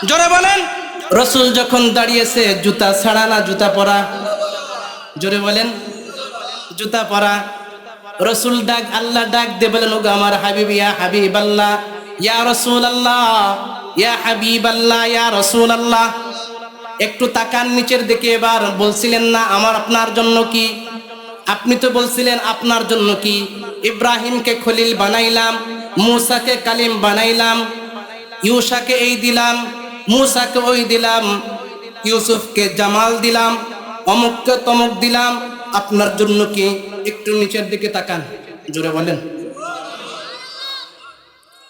জোরে বলেন। রাসূল যখন দাঁড়িয়েছে, জুতা ছাড়া না জুতা পরা? জোরে বলেন, জুতা পরা। রসুল ডাক, আল্লাহ ডাক দিয়ে বলেন, ওগো আমার হাবিব, ইয়া হাবিব আল্লাহ, ইয়া রসুল আল্লাহ, ইয়া হাবিব আল্লাহ, ইয়া রসুল আল্লাহ। একটু তাকান নিচের দিকে। এবার বলছিলেন না আমার আপনার জন্য কি? আপনি তো বলছিলেন আপনার জন্য কি? ইব্রাহিমকে খলিল বানাইলাম, মূসাকে কালিম বানাইলাম, ইউসাকে এই দিলাম, মূসাকে ওই দিলাম, ইউসুফকে জামাল দিলাম, অমুককে তমুক দিলাম, আপনার জন্য কি? একটু নিচের দিকে তাকান, জোরে বলেন।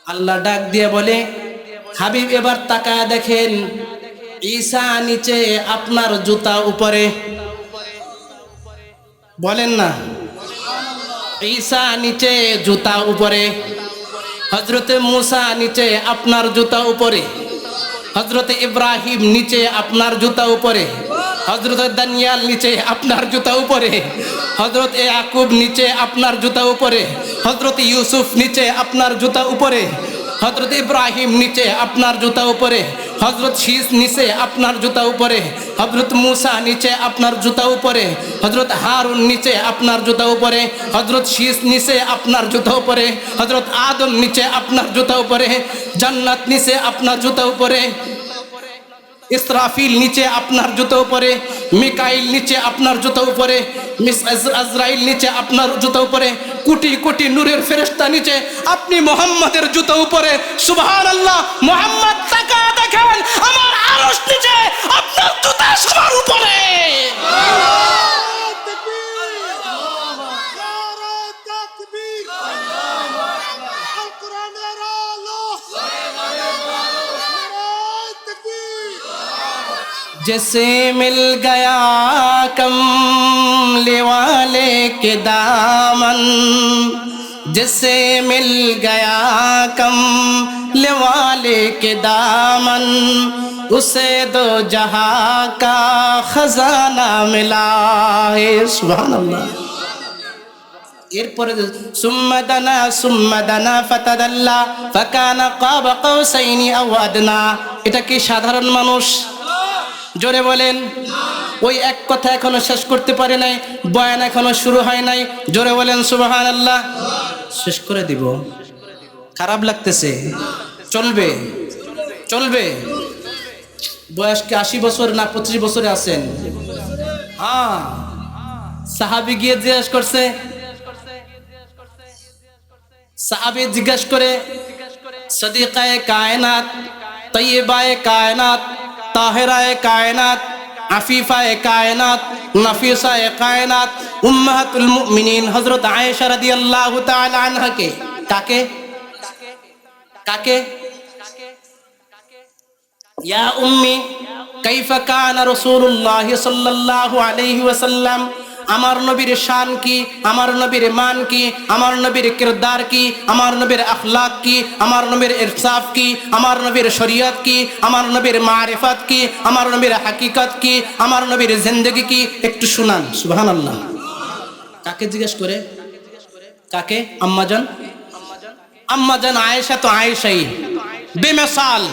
আল্লাহ ডাক দিয়ে বলে, হাবিব এবার তাকায় দেখেন, ঈসা নিচে, আপনার জুতা উপরে। বলেন না, ঈসা নিচে, জুতা উপরে। হযরতে মূসা নিচে, আপনার জুতা উপরে। হযরতে ইব্রাহিম নিচে, আপনার জুতা উপরে। হযরতে দানিয়াল নিচে, আপনার জুতা উপরে। হযরত ইয়াকুব নিচে, আপনার জুতা উপরে। হযরতে ইউসুফ নিচে, আপনার জুতা উপরে। হযরত ইব্রাহিম নিচে, আপনার জুতা উপরে। হযরত শীস নিচে, আপনার জুতা উপরে। হযরত মূসা নিচে, আপনার জুতা উপরে। হযরত হারুন নিচে, আপনার জুতা উপরে। হযরত শীস নিচে, আপনার জুতা উপরে। হযরত আদম নিচে, আপনার জুতা উপরে। জান্নাত নিচে, আপনার জুতা উপরে। ইসরাফিল নিচে, আপনার জুতা উপরে। মিকাইল নিচে, আপনার জুতা উপরে। আজরাইল নিচে, আপনার জুতা উপরে। কোটি কোটি নূরের ফেরেশতা নিচে, আপনি মুহাম্মাদের জুতা উপরে। সুবহানাল্লাহ। মুহাম্মদ তাকায় দেখেন, আমার আরশ নিচে, আপনার জুতা সবার উপরে। जैसे मिल गया कमले वाले के दामन, जैसे मिल गया कमले वाले के दामन, उसे दो जहां का खजाना मिला है। सुभान अल्लाह। এরপরে সুম্মা দানা ফাতাদাল্লা ফাকানা কাবা কাউসাইনি আও আদনা। এটা কি সাধারণ মানুষ? জোরে বলেন। ওই এক কথা এখনো শেষ করতে পারে নাই, বয়ান এখনো শুরু হয় নাই। জোরে বলেন সুবহানাল্লাহ। শেষ করে দিব? খারাপ লাগতেছে? চলবে, চলবে। বয়স কি 80 বছর না 25 বছরে আছেন? হ্যাঁ। সাহাবী গিয়ে জিজ্ঞেস করছে, সাহাবী জিজ্ঞেস করে, সদিকায়ে কায়নাত, তৈয়বায়ে কায়নাত, তাহেরায়ে কায়নাত, আফিফায়ে কায়নাত, নাফিসায়ে কায়নাত, উম্মাহাতুল মুমিনিন হযরত আয়েশা রাদিয়াল্লাহু তাআলা আনহাকে, কাকে কাকে? ইয়া উম্মি কাইফা কানা রাসূলুল্লাহ সাল্লাল্লাহু আলাইহি ওয়াসাল্লাম। আমার নবীর শান কি, আমার নবীর মান কি, আমার নবীর কিরদার কি, আমার নবীর আখলাক কি, আমার নবীর ইরসাফ কি, আমার নবীর শরীয়ত কি, আমার নবীর মারিফত কি, আমার নবীর হাকিকত কি, আমার নবীর জিন্দেগি কি, একটু শুনান। সুবহানাল্লাহ। কাকে জিজ্ঞেস করে? কাকে? আম্মাজান। আম্মাজান আয়েশা তো আয়েশাই, বেমিসাল।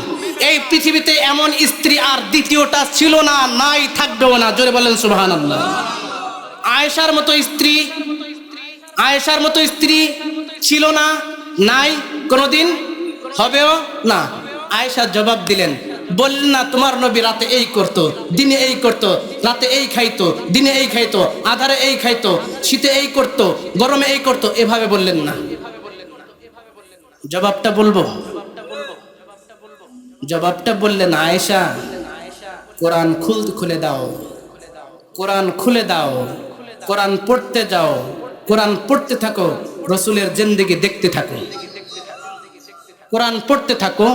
এই পৃথিবীতে এমন স্ত্রী আর দ্বিতীয়টা ছিল না, নাই, থাকবেও না। জোরে বলেন সুবহানাল্লাহ। আয়েশার মতো স্ত্রী, আয়েশার মতো স্ত্রী ছিল না, নাই, কোনোদিন হবেও না। আয়েশা জবাব দিলেন, বললেন না তোমার নবী রাতে এই করতো, দিনে এই করতো, রাতে এই খাইতো, দিনে এই খাইতো, আধারে এই খাইতো, শীতে এই করতো, গরমে এই করতো, এভাবে বললেন না। জবাবটা বলবো? জবাবটা বললেন, আয়েশা কোরআন খুলে দাও, কোরআন খুলে দাও, কোরআন পড়তে যাও, কোরআন পড়তে থাকো, রসুলের জিন্দেগি দেখতে থাকো। কোরআন পড়তে থাকো,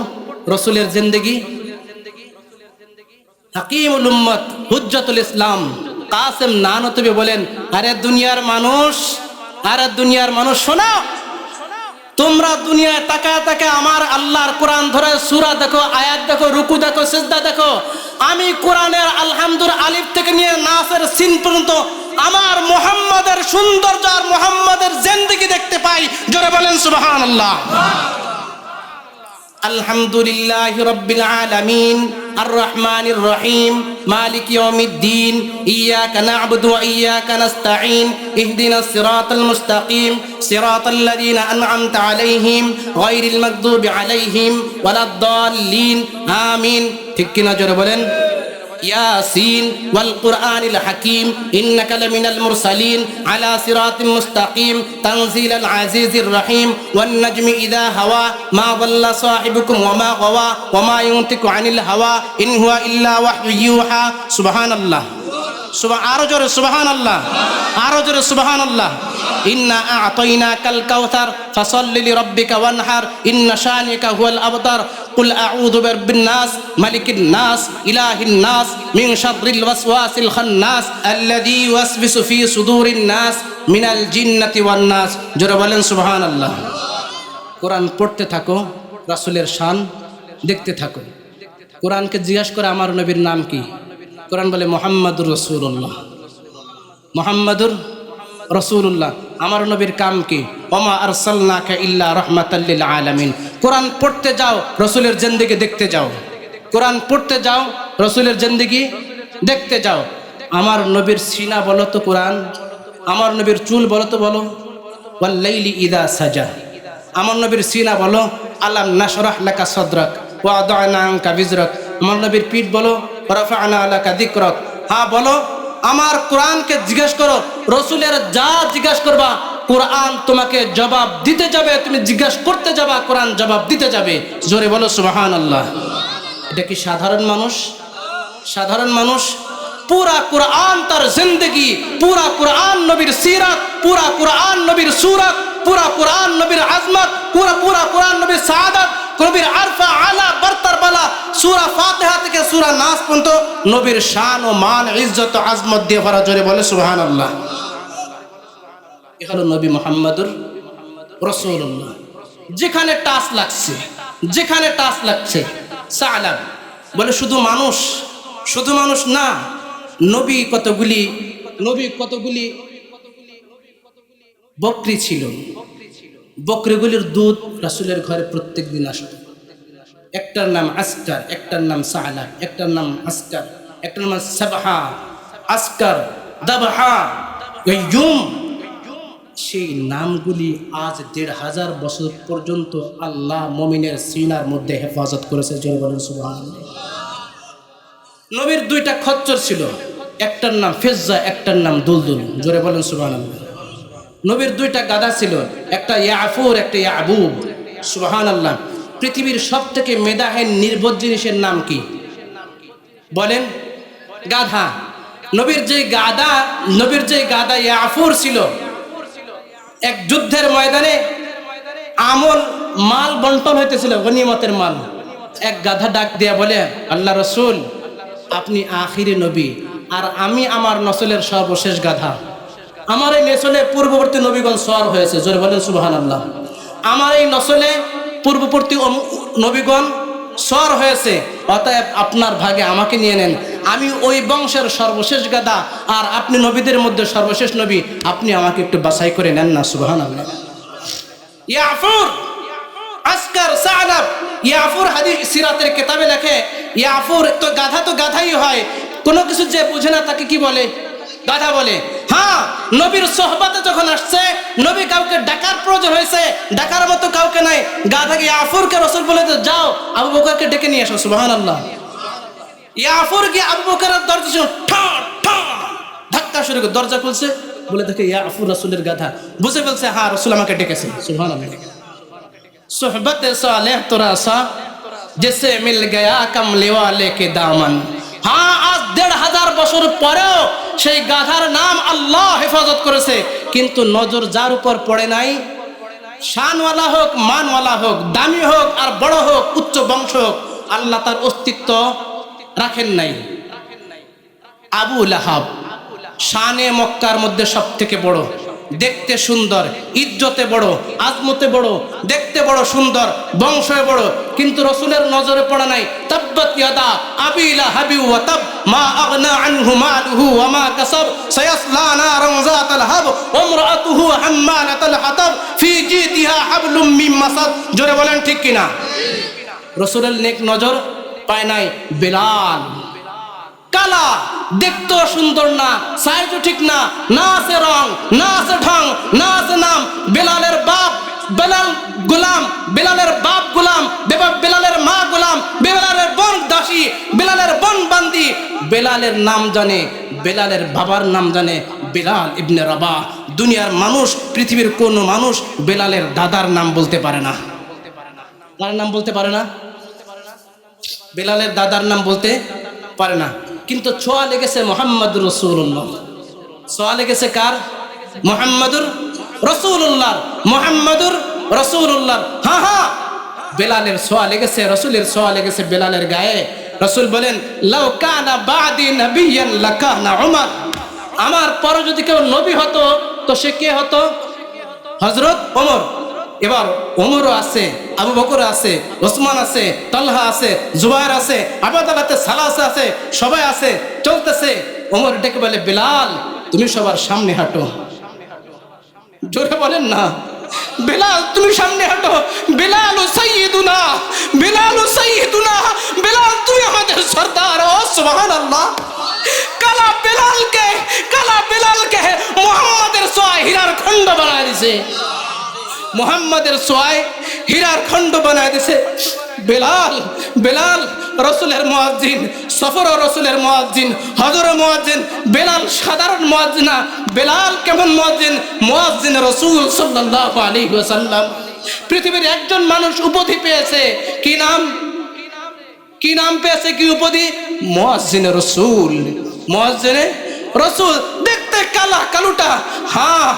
রসুলের জিন্দেগি। হাকিমুল উম্মত হুজ্জাতুল ইসলাম কাসেম নানতুবি বলেন, আরে দুনিয়ার মানুষ, আরে দুনিয়ার মানুষ শোনো, তোমরা দুনিয়ায় তাকায় তাকায় আমার আল্লাহর কোরআন ধরে সূরা দেখো, আয়াত দেখো, রুকু দেখো, সিজদা দেখো। আমি কোরআনের আলহামদুর আলিফ থেকে নিয়ে নাসের সিন পর্যন্ত আমার মুহাম্মাদের সৌন্দর্য আর মুহাম্মাদের জিন্দেগি দেখতে পাই। জোরে বলেন সুবহানাল্লাহ। আলহামদুলিল্লাহি রাব্বিল আলামিন আর রহমানির রহিম مالك يوم الدين إياك نعبد وإياك نستعين اهدنا الصراط المستقيم صراط الذين أنعمت عليهم غير المغضوب عليهم ولا الضالين آمين ঠিক কিনা জোরে বলেন ياسين والقرآن الحكيم إنك لمن المرسلين على صراط مستقيم تنزيل العزيز الرحيم والنجم إذا هوى ما ضل صاحبكم وما غوى وما ينطق عن الهوى إن هو إلا وحي يوحى سبحان الله سبحان الله أرجو سبحان الله إنا أعطيناك الكوثر فصل لربك وانحر إن شانك هو الأبتر قل أعوذ برب الناس ملك الناس إله الناس من شر الوسواس الخناس الذي يوسوس في صدور الناس من الجنة والناس جربالن سبحان الله কোরআন পড়তে থাকো রাসূলের শান দেখতে থাকো কোরআনকে জিজ্ঞাসা করে আমার নবীর নাম কি কোরআন বলে মুহাম্মাদুর রাসূলুল্লাহ মুহাম্মাদুর রাসূলুল্লাহ আমার নবীর কাম কি ওমা আরসালনাকা ইল্লা রাহমাতাল লিল আলামিন কোরআন পড়তে যাও রাসূলের জিন্দেগি দেখতে যাও কোরআন পড়তে যাও রাসূলের জিন্দেগি দেখতে যাও আমার নবীর সিনা বলো তো কোরআন আমার নবীর চুল বলো তো বলো ওয়াল লাইলি ইযা সাজা আমার নবীর সিনা বলো আলাম নাশরাহ লাকা সাদরাক ওয়া আদানা আনকা বিজরাক আমার নবীর পিঠ বলো রাফা'না লাকা যিকরাক হ্যাঁ বলো আমার কোরআনকে জিজ্ঞেস করো রাসূলের যা জিজ্ঞেস করবা কোরআন তোমাকে জবাব দিতে যাবে তুমি জিজ্ঞেস করতে যাবা কোরআন জবাব দিতে যাবে জোরে বলো সুবহানাল্লাহ এটা কি সাধারণ মানুষ পুরা কোরআন তার জিন্দেগি পুরা কোরআন নবীর সিরাত পুরা কোরআন নবীর সূরত পুরা কোরআন নবীর আজমত পুরা কোরআন নবীর সাআদত নবীর আরফা আলা বরতর বালা সূরা ফাতিহা থেকে সূরা নাস পর্যন্ত নবীর শান ও মান ইজ্জত ও আজমত দিয়ে ভরা জোরে বলে সুবহানাল্লাহ এ হলো নবী মুহাম্মদুর রাসূলুল্লাহ যেখানে টাচ লাগছে সালাম বলে শুধু মানুষ না নবী কতগুলি বকরি ছিল বকরিগুলির দুধ রাসূলের ঘরে প্রত্যেকদিন আসতো একটার নাম আসকার একটার নাম সালাম একটার নাম আসকার একটার নাম সাবহা আসকার দাবহা গায়ুম সেই নামগুলি আজ ১৫০০ বছর পর্যন্ত আল্লাহ মুমিনের সিনার মধ্যে হেফাজত করেছে জোরে বলেন সুবহানাল্লাহ নবীর দুইটা খচ্চর ছিল একটার নাম ফিজ্জা একটার নাম দুলদুল জোরে বলেন সুবহানাল্লাহ নবীর দুইটা গাধা ছিল একটা ইয়াফুর একটা ইয়াবুব সুবহানাল্লাহ পৃথিবীর সবথেকে মেধাহীন নির্বোধ জিনিসের নাম কি বলেন গাধা নবীর যে গাধা ইয়াফুর ছিল এক যুদ্ধের ময়দানে মাল বন্টন হইতেছিল গনিমতের মাল এক গাধা ডাক দিয়া বলে আল্লাহ রাসূল আপনি আখিরি নবী আর আমি আমার নসলের সর্বশেষ গাধা আমার এই নসলে পূর্ববর্তী নবীগণ সওয়ার হয়েছে জোরে বলেন সুবহানাল্লাহ আমার এই নসলে পূর্ববর্তী নবীগণ সওয়ার হয়েছে অতএব আপনার ভাগে আমাকে নিয়ে নেন আমি ওই বংশের সর্বশেষ গাধা আর আপনি নবীদের মধ্যে সর্বশেষ নবী আপনি আমাকে একটু বাছাই করে নেন না সুবহানাল্লাহ ইয়াফুর আসকার সালাব ইয়াফুর হাদিস সিরাতের কিতাবে লেখে ইয়াফুর তো গাধাই হয় কোনো কিছু যে বুঝে না তাকে কি বলে গাধা বলে হ্যাঁ নবীর সোহবতে যখন আসছে নবী কাউকে ডাকার প্রয়োজন হয়েছে ডাকার মতো কাউকে নাই গাধাকে ইয়াফুরকে রাসূল বলে যাও আবু বকরকে ডেকে নিয়ে এসো সুবহানাল্লাহ ইয়াফুর গিয়ে আবু বকরের দরজা ধাক্কা শুরু করে দরজা খুলছে বলে দেখে ইয়াফুর রাসূলের গাধা বুঝে ফেলছে হ্যাঁ রাসূল আমাকে ডেকেছেন সুবহানাল্লাহ সোহবতে সালেহ তোরা সা जैसे मिल गया कमले वाले के दामन हाँ आज ১৫০০ বছর পরেও সেই গাধার নাম আল্লাহ হেফাজত করেছে কিন্তু নজর যার উপর পড়ে নাই শানওয়ালা হোক মানওয়ালা হোক দামি হোক আর বড় হোক উচ্চ বংশ হোক আল্লাহ তার অস্তিত্ব রাখেন নাই আবু লাহাব শানে মক্কার মধ্যে সবথেকে বড় দেখতে সুন্দর ইজ্জতে বড় আজমতে বড় দেখতে বড় সুন্দর বংশে বড় কিন্তু রাসূলের নজরে পড়ে নাই তাব্বাত ইয়াদা আবি লাহাবি ওয়া তাব মা আগনা আনহু মালুহু ওয়া মা কাসাব সায়াসলা নারান যাতাল হাব ওয়া ইমরাতুহু হাম্মালাতাল হাতাব ফি জিদিহা হাবলুম মিন মাসাদ জোরে বলেন ঠিক কিনা রাসূলের নেক নজর পায় নাই বেলাল কালা, দেখতেও সুন্দর না, সাইজও ঠিক না, না আছে রং, না আছে ঢং, না আছে নাম। বেলালের বাপ বেলাল গোলাম, বেলালের বাপ গোলাম, বেলালের মা গোলাম, বেলালের বোন দাসী, বেলালের বোন বান্দি। বেলালের নাম জানে, বেলালের বাবার নাম জানে, বেলাল ইবনে রাবাহ। দুনিয়ার মানুষ, পৃথিবীর কোনো মানুষ বেলালের দাদার নাম বলতে পারে না। কার নাম বলতে পারে না? বেলালের দাদার নাম বলতে পারে না। কিন্তু ছোঁয়া লেগেছে মোহাম্মদুর রাসূলুল্লাহ। ছোঁয়া লেগেছে কার? মোহাম্মদুর রাসূলুল্লাহ, মোহাম্মদুর রাসূলুল্লাহ। হ্যাঁ হ্যাঁ, বেলালের ছোঁয়া লেগেছে, রাসূলের ছোঁয়া লেগেছে বেলালের গায়ে। রাসূল বলেন, লাউ কানা বাদি নাবিয়ান লাকানা উমর। আমার পরে যদি কেউ নবী হতো তো সে কে হতো? হযরত ওমর। এবার ওমরও আছে, আবু বকর আছে, ওসমান আছে, তালহা আছে, জুবায়ের আছে, আবাদালাতে সালাসা আছে, সবাই আছে, চলতেছে। ওমর ডেকে বলে, বেলাল তুমি সবার সামনে হাঁটো। জোরে বলেন না, বেলাল তুমি সামনে হাঁটো। বেলাল সাইয়্যিদুনা, বেলাল সাইয়্যিদুনা, বেলাল তুমি আমাদের সরদার। ও সুবহানাল্লাহ। কালা বেলালকে মুহাম্মাদের ছোঁয়ায় হীরার খণ্ড বানায় দিছে। মুহাম্মাদের ছোঁয়ায় হীরার খণ্ড বানায় দিছে। বেলাল রাসূলের মুয়াজ্জিন, সফর রাসূলের মুয়াজ্জিন, হযর মুয়াজ্জিন। বেলাল সাধারণ মুয়াজ্জিন না, বেলাল কেমন মুয়াজ্জিন? মুয়াজ্জিন রাসূল সাল্লাল্লাহু আলাইহি ওয়াসাল্লাম। পৃথিবীর একজন মানুষ উপাধি পেয়েছে, কি নাম? কি নাম পেয়েছে, কি উপাধি? মুয়াজ্জিন রাসূল, মুয়াজ্জিন রাসূল। দেখতে কালুটা। হ্যাঁ,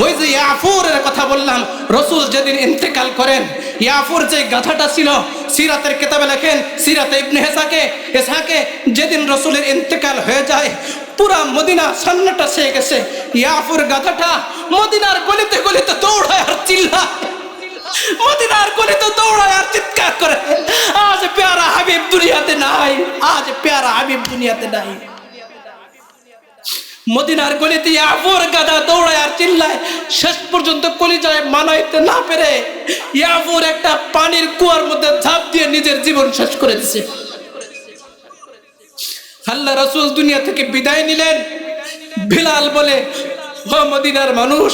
ওই যে ইয়াফুরের কথা বললাম, রাসূল যেদিন ইন্তেকাল করেন, ইয়াফুর যে গাধাটা ছিল, সিরাতের কিতাবে লেখেন, সিরাতে ইবনে ইসহাকে, যেদিন রাসূলের ইন্তেকাল হয়ে যায়, পুরা মদিনা সান্নাটা ছেয়ে গেছে। ইয়াফুর গাধাটা মদিনার গলিতে গলিতে দৌড়ায় আর চিল্লায়, মদিনার গলিতে দৌড়ায় আর চিৎকার করে, আজ প্যারা হাবিব দুনিয়াতে নাই, আজ প্যারা হাবিব দুনিয়াতে নাই। মদিনার গলিতে ইয়াফুর গাধা দৌড়ায় আর চিল্লায়। শেষ পর্যন্ত কলিজায় মানাইতে না পেরে ইয়াফুর একটা পানির কুয়ার মধ্যে ঝাঁপ দিয়ে নিজের জীবন শেষ করে দিয়েছে। আল্লাহ রাসূল দুনিয়া থেকে বিদায় নিলেন। বিলাল বলে, ও মদিনার মানুষ,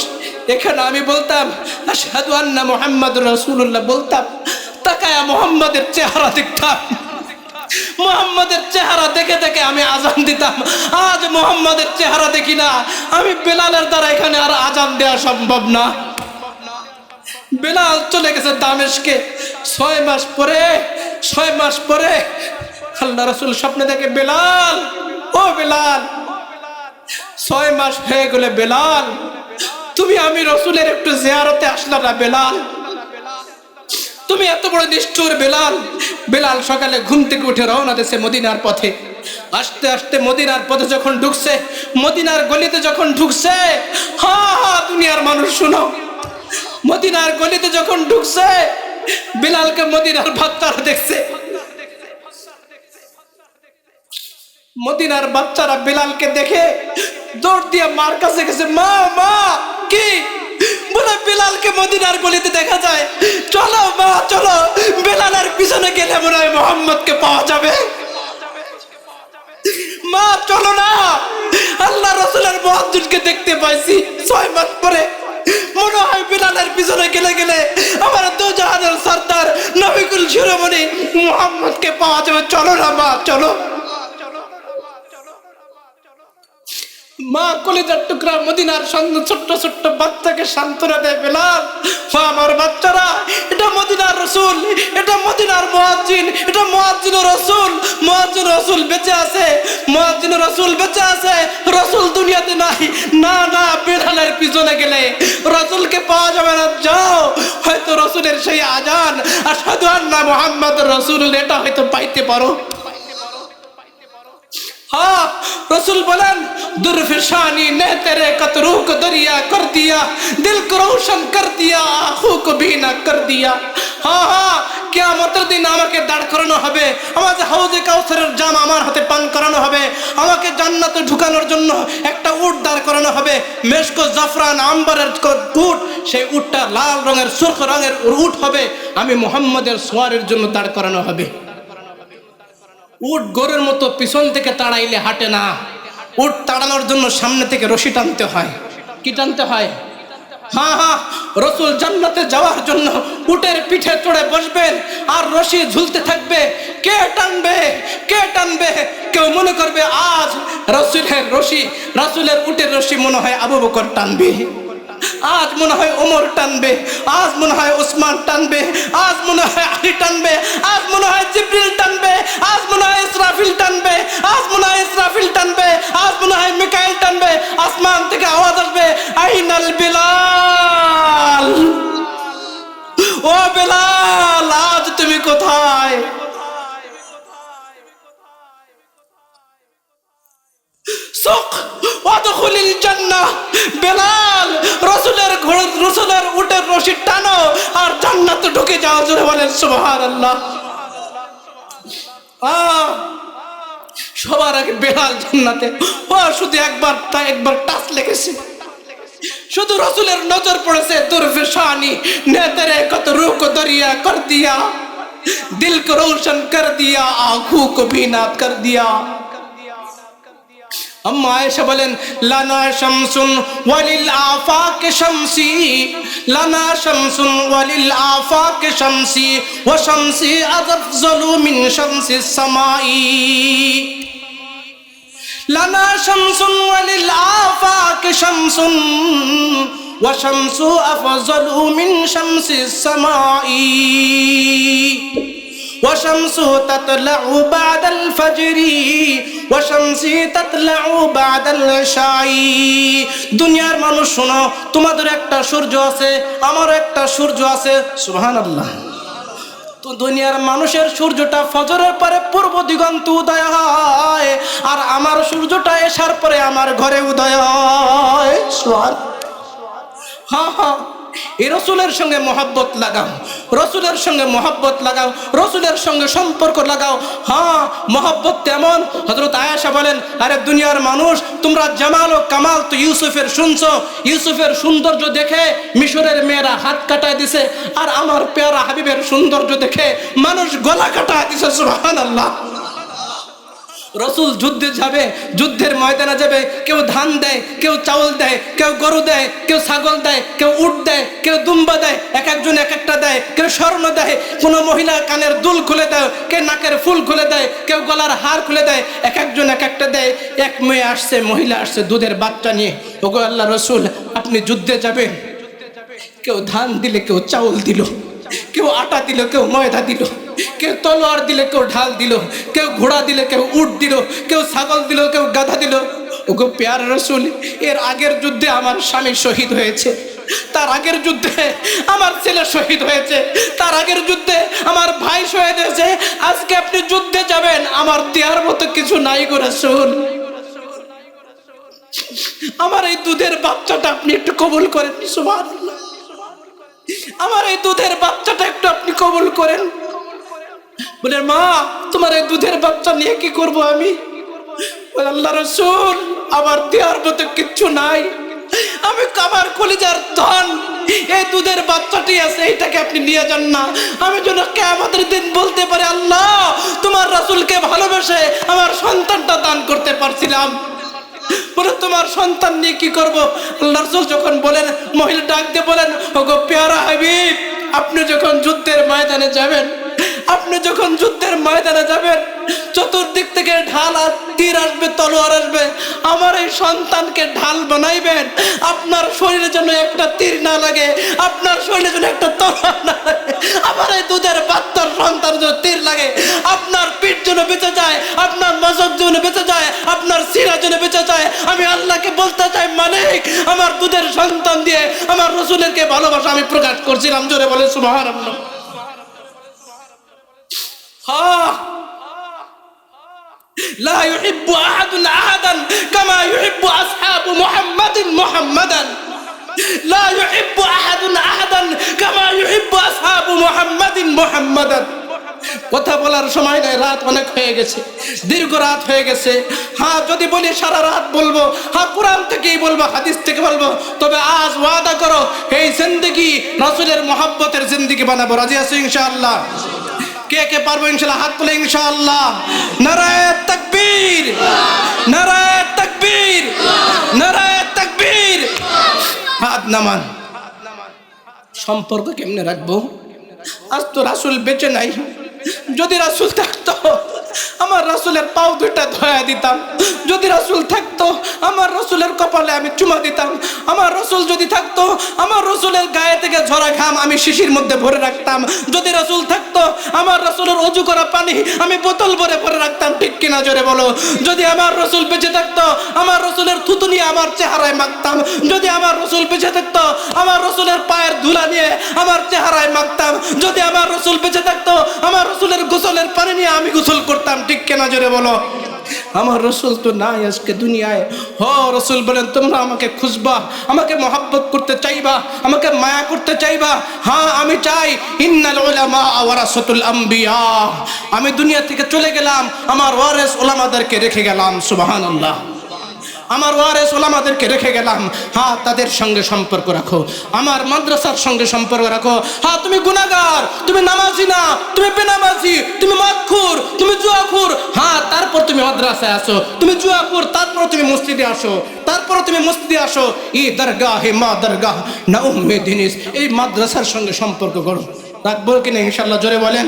এখানে আমি বলতাম আশহাদু আন্না মুহাম্মাদুর রাসূলুল্লাহ বলতাম, তাকায়া মুহাম্মাদের চেহারা দেখতাম, মুহাম্মাদের চেহারা দেখে দেখে আমি আজান দিতাম। আজ মুহাম্মাদের চেহারা দেখি না, আমি বেলালের দ্বারা এখানে আর আজান দেওয়া সম্ভব না। বেলাল চলে গেছে দামেস্কে। 6 মাস পরে আল্লাহ রাসূল স্বপ্নে দেখে, বেলাল, ও বেলাল, 6 মাস হয়ে গেলে বেলাল তুমি আমি রাসূলের একটু জিয়ারতে আসলা না বেলাল? তুমি এত বড় নিষ্ঠুর বেলাল। বেলাল সকালে ঘুম থেকে উঠে রওনা দিয়েছে মদিনার পথে। আস্তে আস্তে মদিনার পথে যখন ঢুকছে, মদিনার গলিতে যখন ঢুকছে, হ্যাঁ দুনিয়ার মানুষ শুনো, মদিনার গলিতে যখন ঢুকছে, বেলালকে মদিনার বাচ্চারা দেখছে। মদিনার বাচ্চারা বেলালকে দেখে দৌড় দিয়ে মার কাছে গেছে, মা মা। কি বলে? বেলালকে মদিনার গলিতে দেখা যায়, চলো মা চলো, বেলালের পিছনে গেলে মনে হয় মুহাম্মদকে পাওয়া যাবে। মা চলো না, আল্লাহ রাসূলের মুয়াজ্জিনকে দেখতে পাইছি 6 মাস পরে। মনে হয় বেলালের পিছনে গেলে আমার দু জাহানের সরদার নবীকুল শিরোমণি মুহাম্মদকে পাওয়া যাবে। চলো না মা চলো। মা কলিজার টুকরা মদিনার সঙ্গে ছোট্ট ছোট্ট বাচ্চাকে সান্ত্বনা দেয়, বেলাল আমার বাচ্চারা, এটা মদিনার রাসূল, এটা মদিনার মুয়াজ্জিন, এটা মুয়াজ্জিন রাসূল। মুয়াজ্জিন রাসূল বেঁচে আছে, মুয়াজ্জিন রাসূল বেঁচে আছে, রাসূল দুনিয়াতে নাই। না না, বেলালের পিছনে গেলে রাসূলকে পাওয়া যাবে না। যাও, হয়তো রাসূলের সেই আজান আশহাদু আন্না মুহাম্মাদুর রাসূলুল্লাহ এটা হয়তো পাইতে পারো। हाँ रसूल बोलन दुर्फिशानी ने तेरे कतरू को दरिया कर दिया, दिल को रोशन कर दिया, आँखों को बीना कर दिया। हाँ हाँ কিয়ামতের দিন আমাকে দাঁড় করানো হবে, আমাকে হাউজে কাউসারের জাম আমার হাতে পান করানো হবে, আমাকে জান্নাতে ঢুকানোর জন্য একটা উট দাঁড় করানো হবে, মেশকো জাফরান আম্বারের উট, সেই উটটা লাল রঙের সুরখ রঙের উট হবে, আমি মুহাম্মদের সোয়ারের জন্য দাঁড় করানো হবে। উট গরুর মতো পিছন থেকে তাড়াইলে হাঁটে না, উট তাড়ানোর জন্য সামনে থেকে রশি টানতে হয়। কি টানতে হয়? হ্যাঁ হ্যাঁ, রসুল জান্নাতে যাওয়ার জন্য উটের পিঠে চড়ে বসবেন আর রশি ঝুলতে থাকবে। কে টানবে? কে টানবে? কেউ মনে করবে আজ রসুলের রশি, রসুলের উটের রশি মনে হয় আবু বকর টানবে, আজ মনে হয় ওমর টানবে, আজ মনে হয় ওসমান টানবে, আজ মনে হয় আলী টানবে, আজ মনে হয় জিবরিল টানবে, আজ মনে হয় ইসরাফিল টানবে, আজ মনে হয় ইসরাফিল টানবে, আজ মনে হয় মিকাইল টানবে। আসমান থেকে আওয়াজ আসবে, আইনাল বিলাল, ও বেলাল আজ তুমি কোথায়? সুক ওয়াদখুলিল জান্নাহ, বেলাল রসুলের উটের রশি টানো আর জান্নাতে ঢুকে যাও। জোরে বলেন সুবহানাল্লাহ। সবার আগে বেলাল জান্নাতে। ও শুধু একবার টাচ লেগেছে, শুধু রসুলের নজর পড়েছে। দুরফিশানি নে তেরে কত রূহ কো দরিয়া কর দিয়া, দিল को रोशन कर दिया, आंखों को बीना कर दिया। अम्मा आयशा बोलें लाना शमसुन वलिल आफाक शमसी, लाना शमसुन वलिल आफाक शमसी, व शमसी अफजलु मिन शमसी समाई, लाना शमसुन वलिल आफाक शमसुन, व शमसु अफजलु मिन शमसी समाई, वशम्सु ततलउ बादल फजरी, वशम्सी ततलउ बादल इशाई। দুনিয়ার মানুষ শোনো, তোমাদের একটা সূর্য আছে, আমারও একটা সূর্য আছে। সুবহানাল্লাহ। তো দুনিয়ার মানুষের সূর্যটা ফজরের পরে পূর্ব দিগন্তে উদয় হয়, আর আমার সূর্যটা এশার পরে আমার ঘরে উদয় হয়। সুবহানাল্লাহ। হ্যাঁ হ্যাঁ, এই রসুলের সঙ্গে মহব্বত লাগাও, রসুলের সঙ্গে মহব্বত লাগাও, রসুলের সঙ্গে সম্পর্ক লাগাও। হ্যাঁ, মহব্বত তেমন। হযরত আয়েশা বলেন, আরে দুনিয়ার মানুষ তোমরা জামাল ও কামাল তো ইউসুফের শুনছো, ইউসুফের সৌন্দর্য দেখে মিশরের মেয়েরা হাত কাটায় দিছে, আর আমার পেয়ারা হাবিবের সৌন্দর্য দেখে মানুষ গলা কাটায় দিছে। সুবহানাল্লাহ। রসুল যুদ্ধে যাবে, যুদ্ধের ময়দানে যাবে, কেউ ধান দেয়, কেউ চাউল দেয়, কেউ গরু দেয়, কেউ ছাগল দেয়, কেউ উট দেয়, কেউ দুম্বা দেয়, এক একজন এক একটা দেয়, কেউ স্বর্ণ দেয়, কোনো মহিলা কানের দুল খুলে দেয়, কেউ নাকের ফুল খুলে দেয়, কেউ গলার হার খুলে দেয়, এক একজন এক একটা দেয়। এক মেয়ে আসছে, মহিলা আসছে দুধের বাচ্চা নিয়ে, ওগো আল্লাহ রসুল আপনি যুদ্ধে যাবেন। কেউ ধান দিলে, কেউ চাউল দিল, কেউ আটা দিল, কেউ ময়দা দিল, কেউ তলোয়ার দিলে, কেউ ঢাল দিল, কেউ ঘোড়া দিলে, কেউ উট দিল, কেউ ছাগল দিল, কেউ গাধা দিল। ওগো প্যারা রসুল, এর আগের যুদ্ধে আমার স্বামী শহীদ হয়েছে, তার আগের যুদ্ধে আমার ছেলে শহীদ হয়েছে, তার আগের যুদ্ধে আমার ভাই শহীদ হয়েছে। আজকে আপনি যুদ্ধে যাবেন, আমার দেওয়ার মতো কিছু নাই গো রসুল। আমার এই দুধের বাচ্চাটা আপনি একটু কবুল করেন। সুবহানাল্লাহ। আমার এই দুধের বাচ্চাটা একটু আপনি কবুল করেন। বলে মা তোমার এই দুধের বাচ্চা নিয়ে কি করব আমি? বলে আল্লাহ রাসূল আমার দেওয়ার মতো কিচ্ছু নাই, আমি আমার কলিজার ধন এই দুধের বাচ্চাটি আছে, এইটাকে আপনি নিয়ে যান না। আমি যেন কিয়ামতের দিন বলতে পারি আল্লাহ তোমার রাসূলকে ভালোবেসে আমার সন্তানটা দান করতে পারছিলাম। বলে তোমার সন্তান নিয়ে কি করব? আল্লাহ রাসূল যখন বলেন, মহিলা ডাক দিয়ে বলেন, ওগো প্যারা হাবিব আপনি যখন যুদ্ধের ময়দানে যাবেন, আপনি যখন যুদ্ধের ময়দানে যাবেন, চতুর্দিক থেকে ঢাল আর তীর আসবে, তলোয়ার আসবে, আমার এই সন্তানকে ঢাল বানাইবেন। আপনার শরীরে যেন একটা তীর না লাগে, আপনার শরীরে যেন একটা তলোয়ার না লাগে, আমার এই দুধের বাচ্চার সন্তান যেন তীর লাগে, আপনার পিঠ যেন বেঁচে যায়, আপনার মস্তক যেন বেঁচে যায়, আপনার সিনা যেন বেঁচে যায়। আমি আল্লাহকে বলতে চাই মালিক আমার দুধের সন্তান দিয়ে আমার রাসূলেরকে ভালোবাসা আমি প্রকাশ করছিলাম। জোরে বলে সুবহানাল্লাহ। لا يحب أحد أحدا كما يحب أصحاب محمد محمدا، لا يحب أحد أحدا كما يحب أصحاب محمد محمدا। কথা বলার সময় নাই, রাত অনেক হয়ে গেছে, দীর্ঘ রাত হয়ে গেছে। হ্যাঁ যদি বলি সারা রাত বলবো, হ্যাঁ কোরআন থেকেই বলবো, হাদিস থেকে বলবো, তবে আজ ওয়াদা করো এই জিন্দেগি রাসূলের মহব্বতের জিন্দেগি বানাবো। রাজি আছো ইনশাআল্লাহ? কে কে পারবো ইনশাআল্লাহ হাত তুলে ইনশাআল্লাহ। নারায়ে তাকবীর, নারায়ে তাকবীর, নারায়ে তাকবীর। হাত নামান। সম্পর্ক কেমনে রাখবো? আজ তো রাসূল বেঁচে নাই, যদি রাসূল থাকতো আমার রাসূলের পাও দুইটা ধোয়া দিতাম, যদি রাসূল থাকতো আমার রাসূলের কপালে আমি চুমা দিতাম, আমার রাসূল যদি থাকতো আমার রাসূলের গায়ে থেকে ঝরা ঘাম আমি শিশির মধ্যে ভরে রাখতাম, যদি রাসূল থাকতো আমার রাসূলের ওযু করা পানি আমি বোতল ভরে ভরে রাখতাম। ঠিক কিনা জোরে বলো? যদি আমার রাসূল বেঁচে থাকতো আমার রাসূলের থুতু নিয়ে আমার চেহারায় মাখতাম, যদি আমার রাসূল বেঁচে থাকতো আমার রাসূলের পায়ের ধুলা নিয়ে আমার চেহারায় মাখতাম, যদি আমার রাসূল বেঁচে থাকতো আমার রাসূলের গোসলের পানি নিয়ে আমি গোসল করতাম। ঠিক কিনা জোরে বলো? আমার রাসূল তো নাই আজকে দুনিয়ায়। হ রাসূল বলেন তোমরা আমাকে খুঁজবা, আমাকে মহব্বত করতে চাইবা, আমাকে মায়া করতে চাইবা। হ্যাঁ আমি চাই। ইন্নাল উলামা ওয়ারাসাতুল আম্বিয়া। আমি দুনিয়া থেকে চলে গেলাম, আমার ওয়ারিস উলামাদেরকে রেখে গেলাম। সুবহানাল্লাহ। আমার ওয়ারিস উলামাদেরকে রেখে গেলাম। হ্যাঁ তাদের সঙ্গে সম্পর্ক রাখো, আমার মাদ্রাসার সঙ্গে সম্পর্ক রাখো। হ্যাঁ তুমি গুনাহগার, তুমি নামাজি না, তুমি বেনামাজি, তুমি মদখোর, তুমি জুয়াখোর, হ্যাঁ তারপর তুমি মাদ্রাসায় আসো। তুমি জুয়াখোর, তারপর তুমি মসজিদে আসো, তারপর তুমি মসজিদে আসো। ই দরগাহ হে মা দরগাহ না উম্মে দিনিস, এই মাদ্রাসার সঙ্গে সম্পর্ক করো। রাখবো কিনা ইনশাআল্লাহ? জোরে বলেন।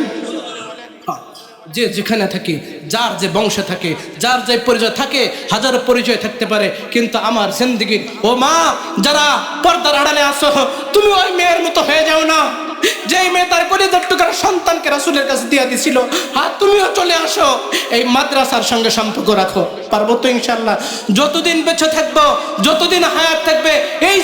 যে যেখানে থাকে, যার যে বংশে থাকে, যার যে পরিচয় থাকে, হাজারো পরিচয় থাকতে পারে, কিন্তু আমার জিন্দেগির ও মা যারা পর্দার আড়ালে আসো, তুমি ওই মেয়ের মতো হয়ে যাও না যেই মেয়ে তার কলিজার টুকরা সন্তানকে রাসূলের কাছে দিয়ে দিছিল। হ্যাঁ তুমিও চলে আসো, এই মাদ্রাসার সঙ্গে সম্পর্ক রাখো। পারবো তো ইনশাআল্লাহ? যতদিন বেঁচে থাকবো, যতদিন হায়াত থাকবে, এই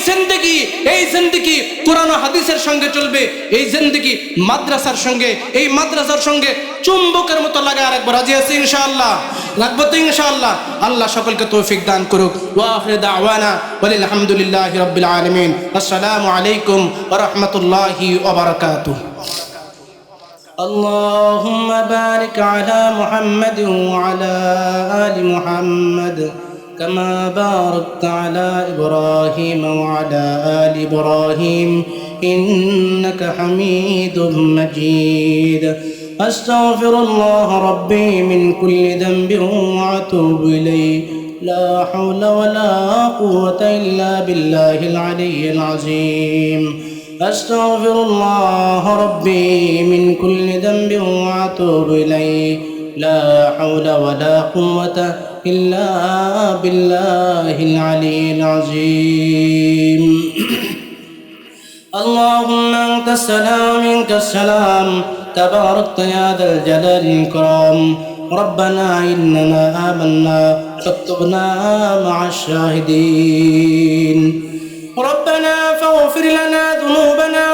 জিন্দেগি কোরআন ও হাদিসের সঙ্গে চলবে। এই জিন্দেগি মাদ্রাসার সঙ্গে, এই মাদ্রাসার সঙ্গে চুম্বকের মতো লাগা রাখবো। রাজি আছি ইনশাআল্লাহ? রাখবো তো ইনশাআল্লাহ? আল্লাহ সকলকে তৌফিক দান করুক। ওয়া আখিরু দাওয়ানা ওয়ালিল হামদুলিল্লাহি রাব্বিল আলামিন। আসসালামু আলাইকুম ওয়া রাহমাতুল্লাহি ওয়া বারাকাতুহু। اللهم بارك على محمد وعلى آل محمد كما باركت على إبراهيم وعلى آل إبراهيم إنك حميد مجيد. أستغفر الله ربي من كل ذنب وأتوب إليه. لا حول ولا قوة إلا بالله العلي العظيم. أستغفر الله ربي من كل ذنب وأتوب إليه. لا حول ولا قوة إلا بالله العلي العظيم. اللهم أنت السلام منك السلام تباركت يا ذا الجلال الإكرام. ربنا إننا آمنا فاكتبنا مع الشاهدين. ربنا فاغفر لنا ذنوبنا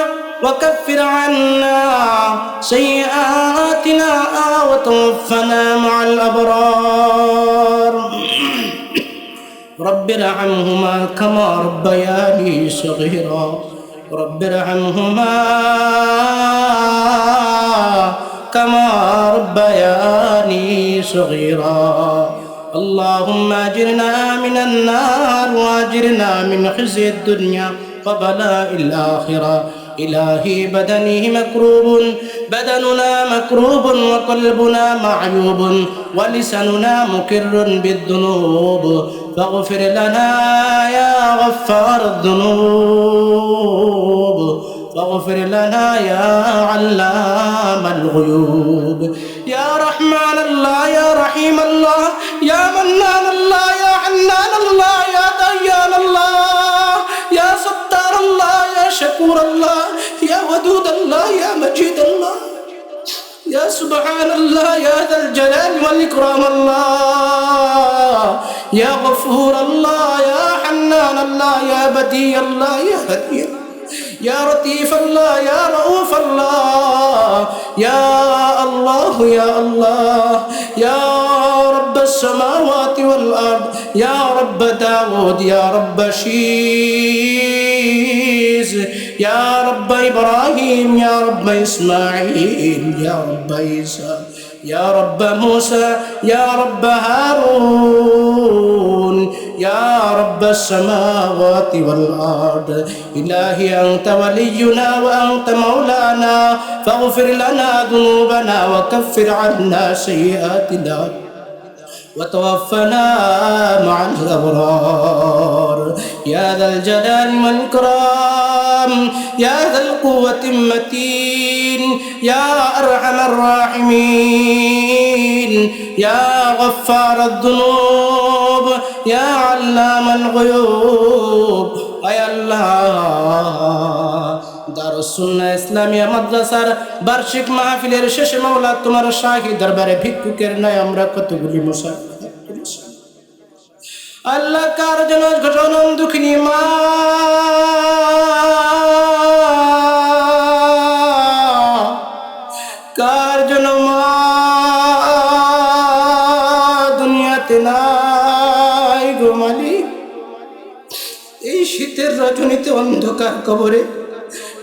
وكفر عنا سيئاتنا وتوفنا مع الأبرار. رب ارحمهما كما ربياني صغيرا. رب ارحمهما كما ربياني صغيرا. اللهم اجرنا من النار واجرنا من خزي الدنيا وبلاء الآخرة. إلهي بدننا مكروب وقلبنا معيوب ولساننا مكر بالذنوب. فاغفر لنا يا غفار الذنوب. فاغفر لنا يا علام الغيوب. يا رحمن الله يا رحيم الله يا منان الله يا حنان الله يا ديان الله يا ستار الله يا شكور الله يا ودود الله يا مجيد الله يا سبحان الله يا ذا الجلال والإكرام الله يا غفور الله يا حنان الله يا بديع الله يا هدي يا لطيف الله يا رؤوف الله يا الله يا الله يا رب السماوات والأرض يا رب داود يا رب شيز يا رب إبراهيم يا رب إسماعيل يا رب عيسى يا رب موسى يا رب هارون يا رب السماوات والأرض إلهي أنت ولينا وأنت مولانا فاغفر لنا ذنوبنا وكفر عنا سيئاتنا وتوفنا مع الأبرار يا ذا الجلال والإكرام يا ذا القوة المتين يا أرحم الراحمين يا غفار الذنوب يا علام الغيوب أي الله দারুসুন্নাহ ইসলামিয়া মাদ্রাসার বার্ষিক মাহফিলের শেষে মাওলা তোমার শাহী দরবারে ভিক্ষুকের ন্যায় আমরা কতগুলি মুসাফির আল্লাহ কার জন্য ঘটনা দুঃখিনী মা কার জন্য মা দুনিয়াতে নাই গো মালিক এই শীতের রজনীতে অন্ধকার কবরে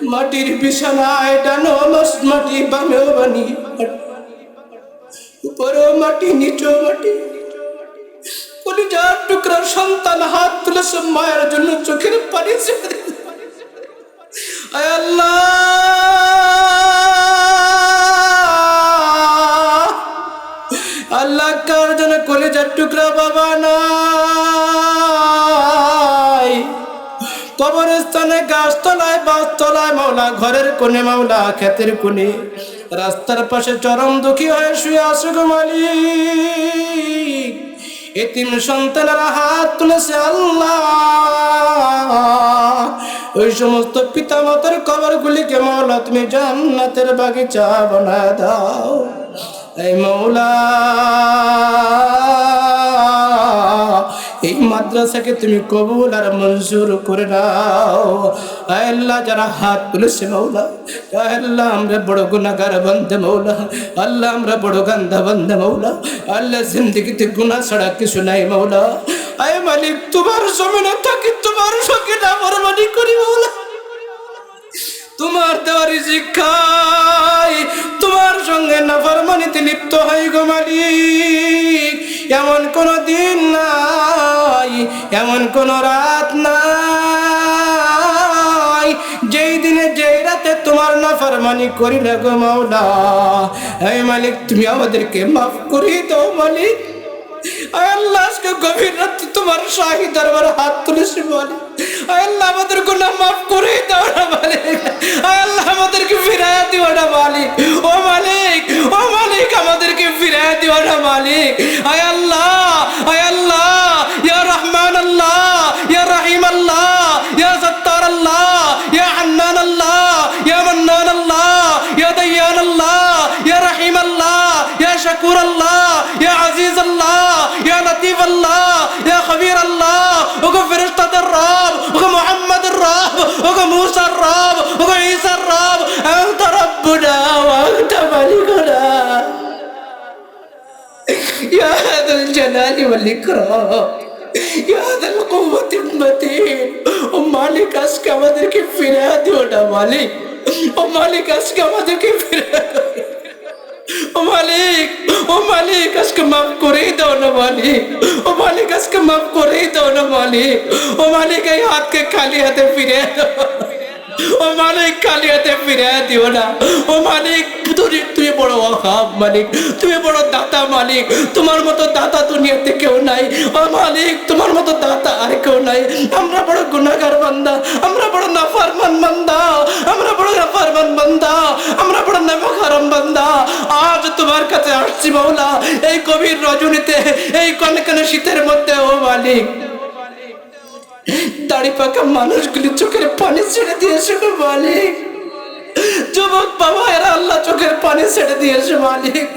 মাটির বিছানায় ডানো মাটি বামেও বানি উপরেও মাটি নিচেও মাটি কলিজার টুকরা সন্তান হাত তুলেছে মায়ের জন্য চোখের পানি ছেড়ে দিল আয় আল্লাহ আল্লাহ কার জন্য কলিজার টুকরা বাবা নাই কবরস্থানে গাছতলায় বাসতলায় মাওলা ঘরের কোণে মাওলা ক্ষেতের কোণে রাস্তার পাশে চরম দুঃখী হয়ে শুয়ে আসো গো মালিক এতিম সন্তানেরা হাত তুলেছে আল্লাহ ওই সমস্ত পিতা মাতার কবরগুলিকে মাওলা তুমি জান্নাতের বাগিচা বানায় দাও এই মাওলা এই মাদ্রাসাকে তুমি কবুল আর মঞ্জুর করে নাও আয় আল্লাহ যারা হাত তুলেছে মাওলা আয় আল্লাহ আমরা বড় গুনাহগার বান্দা মাওলা আল্লাহ আমরা বড় গান্দা বান্দা মাওলা আল্লাহ জিন্দেগিতে গুনাহ ছাড়া কিছু নাই মাওলা আয় মালিক তোমার জমিনে থাকি তোমার সঙ্গে নাফরমানি করি মাওলা তোমার দেওয়া রিজিক খাই তোমার সঙ্গে নাফরমানিতে লিপ্ত হই গো মালিক এমন কোন দিন নাই এমন কোন রাত নাই যেই দিনে যেই রাতে তোমার নাফরমানি করি না গো মাওলা হে মালিক তুমি আমাদেরকে মাফ করে দাও মালিক আল্লাহ আজকে গভীর রাতে তোমার শাহী দরবারে হাত তুলেছি মালিক আল্লাহ আমাদের গুনাহ মাফ করে দাও না মালিক আল্লাহ আমাদেরকে ফিরায়া দিও না মালিক ও মালিক আমাদেরকে ফিরায়া দিও না মালিক আয় আল্লাহ ইয়া রহমান আল্লাহ ইয়া রহিম আল্লাহ ইয়া সত্তার আল্লাহ ইয়া হান্নান আল্লাহ ইয়া মান্নান আল্লাহ ইয়া দাইয়ান আল্লাহ ইয়া রহিম আল্লাহ ইয়া শাকুর আল্লাহ ইয়া আজিজ আল্লাহ ইয়া লতিফ আল্লাহ ইয়া খবীর আল্লাহ ওগো ফেরেশতাদের রব ওগো মুহাম্মাদের রব ওগো মুসার রব ওগো ঈসার রব আনতা রাব্বুনা ওয়া আনতা মালিকুনা ইয়া যাল জালালি ওয়াল ইকরাম ইয়া যাল কুওয়াতিল মাতিন ও মালিক আজকে আমাদেরকে ফিরিয়ে দিও না মালিক ও মালিক আজকে আমাদেরকে ফিরিয়ে ও মালিক আজকে মাফ করে দাও না মালিক ও মালিক আজকে মাফ করে দাও না মালিক ও মালিক এই হাতকে খালি হাতে ফিরে দাও ও মালিক খালি হাতে ফিরে দিও না ও মালিক তুমি বড় ওয়াহাব মালিক তুমি বড় দাতা মালিক তোমার মতো দাতা দুনিয়াতে কেউ নাই ও মালিক তোমার মতো দাতা আর কেউ নাই আমরা বড় গুনাহগার বান্দা আমরা বড় নাফরমান বান্দা আমরা বড় নাফরমান বান্দা আজ তোমার কাছে আসছি মাওলা এই গভীর রজনীতে এই কনকনে শীতের মধ্যে ও মালিক দাড়ি পাকা মানুষগুলি চোখের পানি ছেড়ে দিয়েছে গো মালিক যুবক বাবা এরা আল্লাহ চোখের পানি ছেড়ে দিয়েছে মালিক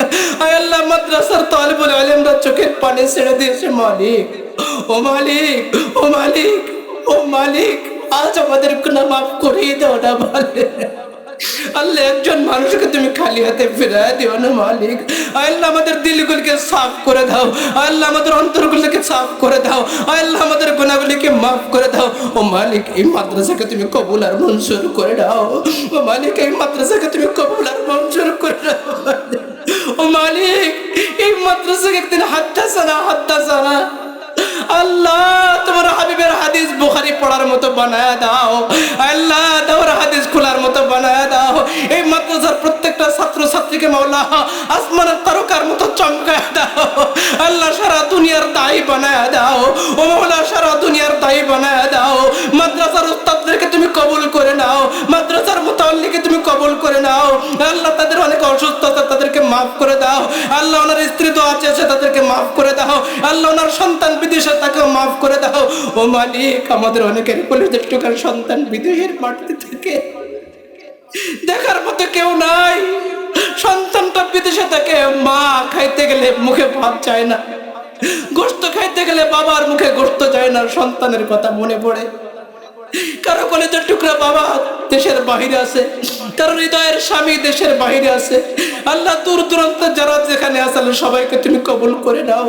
আয় আল্লাহ মাদ্রাসার তালিবুল ইলমরা চোখের পানি ছেড়ে দিয়েছে মালিক ও মালিক আজ আমাদের গুনাহ মাফ করে দাও না মালিক আল্লাহ একজন মানুষকে তুমি খালি হাতে ফিরিয়ে দিও না মালিক আল্লাহ আমাদের দিলগুলোকে সাফ করে দাও আল্লাহ আমাদের অন্তরগুলোকে সাফ করে দাও আল্লাহ আমাদের গুনাহগুলোকে মাফ করে দাও ও মালিক এই মাদ্রাসাকে তুমি কবুল আর মঞ্জুর করে দাও ও মালিক এই মাদ্রাসাকে তুমি কবুল আর মঞ্জুর করে দাও ও মালিক এই মাদ্রাসাকে একদিন হাদ্দাসানা আল্লাহ মতো বানায় দাও আল্লাহ, দাওরা হাদিস খোলার মতো বানায় দাও। এই মাদ্রাসার প্রত্যেকটা ছাত্র ছাত্রীকে মাওলা আসমানের তারকার মতো চমকায় দাও আল্লাহ, সারা দুনিয়ার দায়ী বানায় দাও ও মাওলা, সারা দুনিয়ার দায়ী বানায় দাও। মাদ্রাসার উস্তাদদেরকে তুমি কবুল করে নাও, মাদ্রাসার মুতাল্লিকে তুমি কবুল করে নাও আল্লাহ, তাদের অনেক অসুস্থতা, তাদেরকে মাফ করে দাও আল্লাহ। ওনার স্ত্রী তো আছে, তাদেরকে মাফ করে দাও আল্লাহ। ওনার সন্তান বিদেশে, তাকেও মাফ করে দাও ও মালিক। আমাদের অনেকের কলেজের টাকার সন্তান বিদেশের মাটিতে থেকে দেখার মতো কেউ নাই, সন্তানটা বিদেশে থাকে, মা খাইতে গেলে মুখে ভাত চায় না, গোশত খাইতে গেলে বাবার মুখে গোশত যায় না, সন্তানের কথা মনে পড়ে। কারো কলেজের টুকরা বাবা দেশের বাহিরে আছে, কারো হৃদয়ের স্বামী দেশের বাহিরে আছে আল্লাহ। দূর দূরান্ত যারা যেখানে আছে সবাইকে তুমি কবুল করে নাও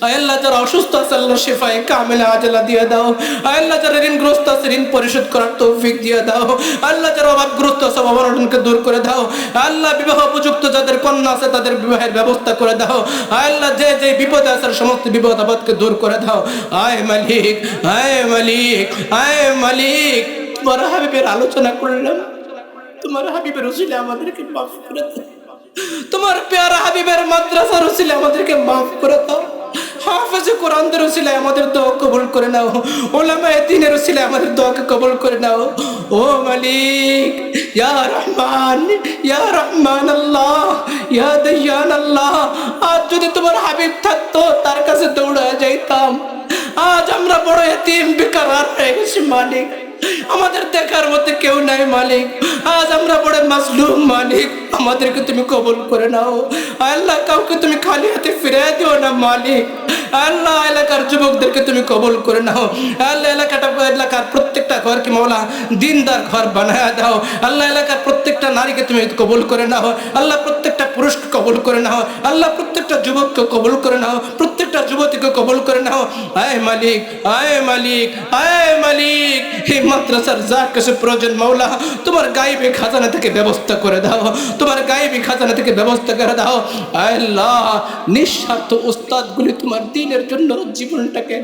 আল্লাহ। যারা অসুস্থ আছে আল্লাহ শিফায়ে কামিলা আজলা দিয়ে দাও আল্লাহ। যারা ঋণগ্রস্ত আছে ঋণ পরিশোধ করার তৌফিক দিয়ে দাও আল্লাহ। যারা অভাবগ্রস্ত আছে অভাবনকে দূর করে দাও আল্লাহ। বিবাহ উপযুক্ত যাদের কন্যা আছে তাদের বিবাহের ব্যবস্থা করে দাও আল্লাহ। যে যে বিপদে আছে সমস্ত বিপদ আপদকে দূর করে দাও। আয় মালিক, আয় মালিক, আয় মালিক। তোমার হাবিবের আলোচনা করলাম, তোমার হাবিবের উসিলে আমাদেরকে মাফ করে দাও। তোমার পেয়ারা হাবিবের মাদ্রাসার উসিলে আমাদেরকে মাফ করে দাও। হাফেজে কোরআনদের উসিলায় আমাদের দোয়া কবুল করে নাও, উলামায়ে দ্বীনের উসিলায় আমাদের দোয়াকে কবুল করে নাও ও মালিক। ইয়া রহমান, ইয়া রহমান আল্লাহ, ইয়া দাইয়ান আল্লাহ। আজ যদি তোমার হাবিব থাকতো তার কাছে দৌড়া যাইতাম। আজ আমরা বড় এতিম বেকার হয়ে গেছি মালিক, আমাদের দেখার মধ্যে কেউ নাই মালিক। আজ আমরা বড় মাজলুম মালিক, আমাদেরকে তুমি কবুল করে নাও আল্লাহ। কাউকে তুমি খালি হাতে ফিরে দিও না মালিক আল্লাহ। এলাকার যুবকদেরকে তুমি কবুল করে নাও আল্লাহ। এলাকার প্রত্যেকটা ঘরকে মাওলা দিনদার ঘর বানায় দাও আল্লাহ। এলাকার প্রত্যেকটা নারীকে তুমি কবুল করে নাও আল্লাহ। প্রত্যেকটা পুরুষকে কবুল করে নাও আল্লাহ। প্রত্যেকটা যুবককে কবুল করে নাও, প্রত্যেকটা যুবতীকে কবুল করে নাও। আয় মালিক, আয় মালিক, আয় মালিক। এই মাদ্রাসার যা কিছু প্রয়োজন মাওলা তোমার গায়েবী খাজানা থেকে ব্যবস্থা করে দাও, তোমার গায়েবী খাজানা থেকে ব্যবস্থা করে দাও আল্লাহ। নিঃস্বার্থ উস্তাদগুলি তোমার দ্বীনের জন্য জীবনটাকে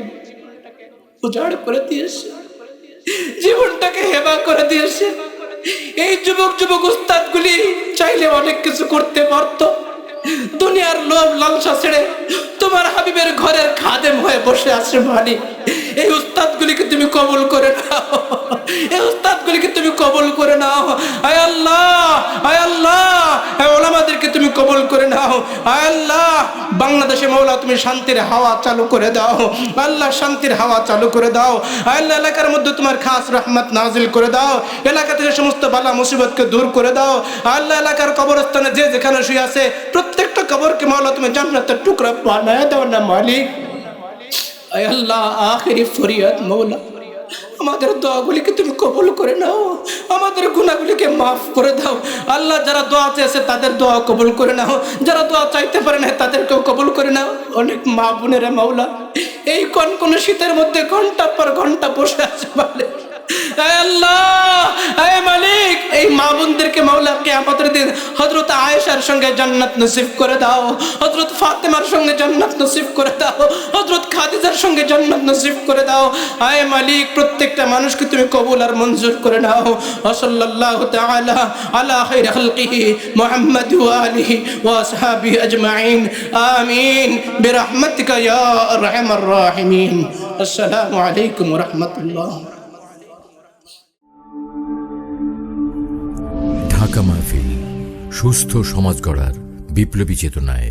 উজাড় করে দিয়েছে, জীবনটাকে হেবা করে দিয়েছে। এই যুবক উস্তাদগুলি চাইলে অনেক কিছু করতে পারতো, দুনিয়ার লোভ লালসা ছেড়ে তোমার হাবিবের ঘরের খাদেম হয়ে বসে আছে মালিক। এই উস্তাদগুলিকে তুমি কবুল করে নাও, এই উস্তাদগুলিকে তুমি কবুল করে নাও আয় আল্লাহ, আয় আল্লাহ। ওলামাদেরকে তুমি কবুল করে নাও আয় আল্লাহ। বাংলাদেশে মাওলা তুমি শান্তির হাওয়া চালু করে দাও আল্লাহ, শান্তির হাওয়া চালু করে দাও আল্লাহ। এলাকার মধ্যে তোমার খাস রহমত নাজিল করে দাও, এলাকা থেকে সমস্ত বালা মুসিবতকে দূর করে দাও আল্লাহ। এলাকার কবরস্থানে যে যেখানে শুয়ে আছে প্রত্যেকটা কবরকে মাওলা তুমি জান্নাতের টুকরা বানায় দাও না মালিক আয় আল্লাহ। আখিরি ফরিয়াদ মাওলা, আমাদের দোয়াগুলিকে তুমি কবুল করে নাও, আমাদের গুনাহগুলিকে মাফ করে দাও আল্লাহ। যারা দোয়া চেয়েছে তাদের দোয়া কবুল করে নাও, যারা দোয়া চাইতে পারে না তাদেরকেও কবুল করে নাও। অনেক মা বোনেরা মাওলা এই কোন শীতের মধ্যে ঘন্টা পর ঘন্টা বসে আছে বলে আল্লাহ, আয় মালিক। এই মা বোনদেরকে মাওলা কিয়ামতের দিন হযরত আয়েশার সঙ্গে জান্নাত নসিব করে দাও, হযরত ফাতেমার সঙ্গে জান্নাত নসিব করে দাও, হযরত খাদিজার সঙ্গে জান্নাত নসিব করে দাও আয় মালিক। প্রত্যেকটা মানুষকে তুমি কবুল আর মঞ্জুর করে নাও। সাল্লাল্লাহু তাআলা আলা খায়রি খালকিহি মুহাম্মদ ওয়া আলিহি ওয়া আসহাবিহি আজমাইন আমিন বিরহমাতিকা ইয়া আরহামার রাহিমিন। আসসালামু আলাইকুম ওয়া রাহমাতুল্লাহ। ঢাকা মাহফিল সুস্থ সমাজ গড়ার বিপ্লবী চেতনায়।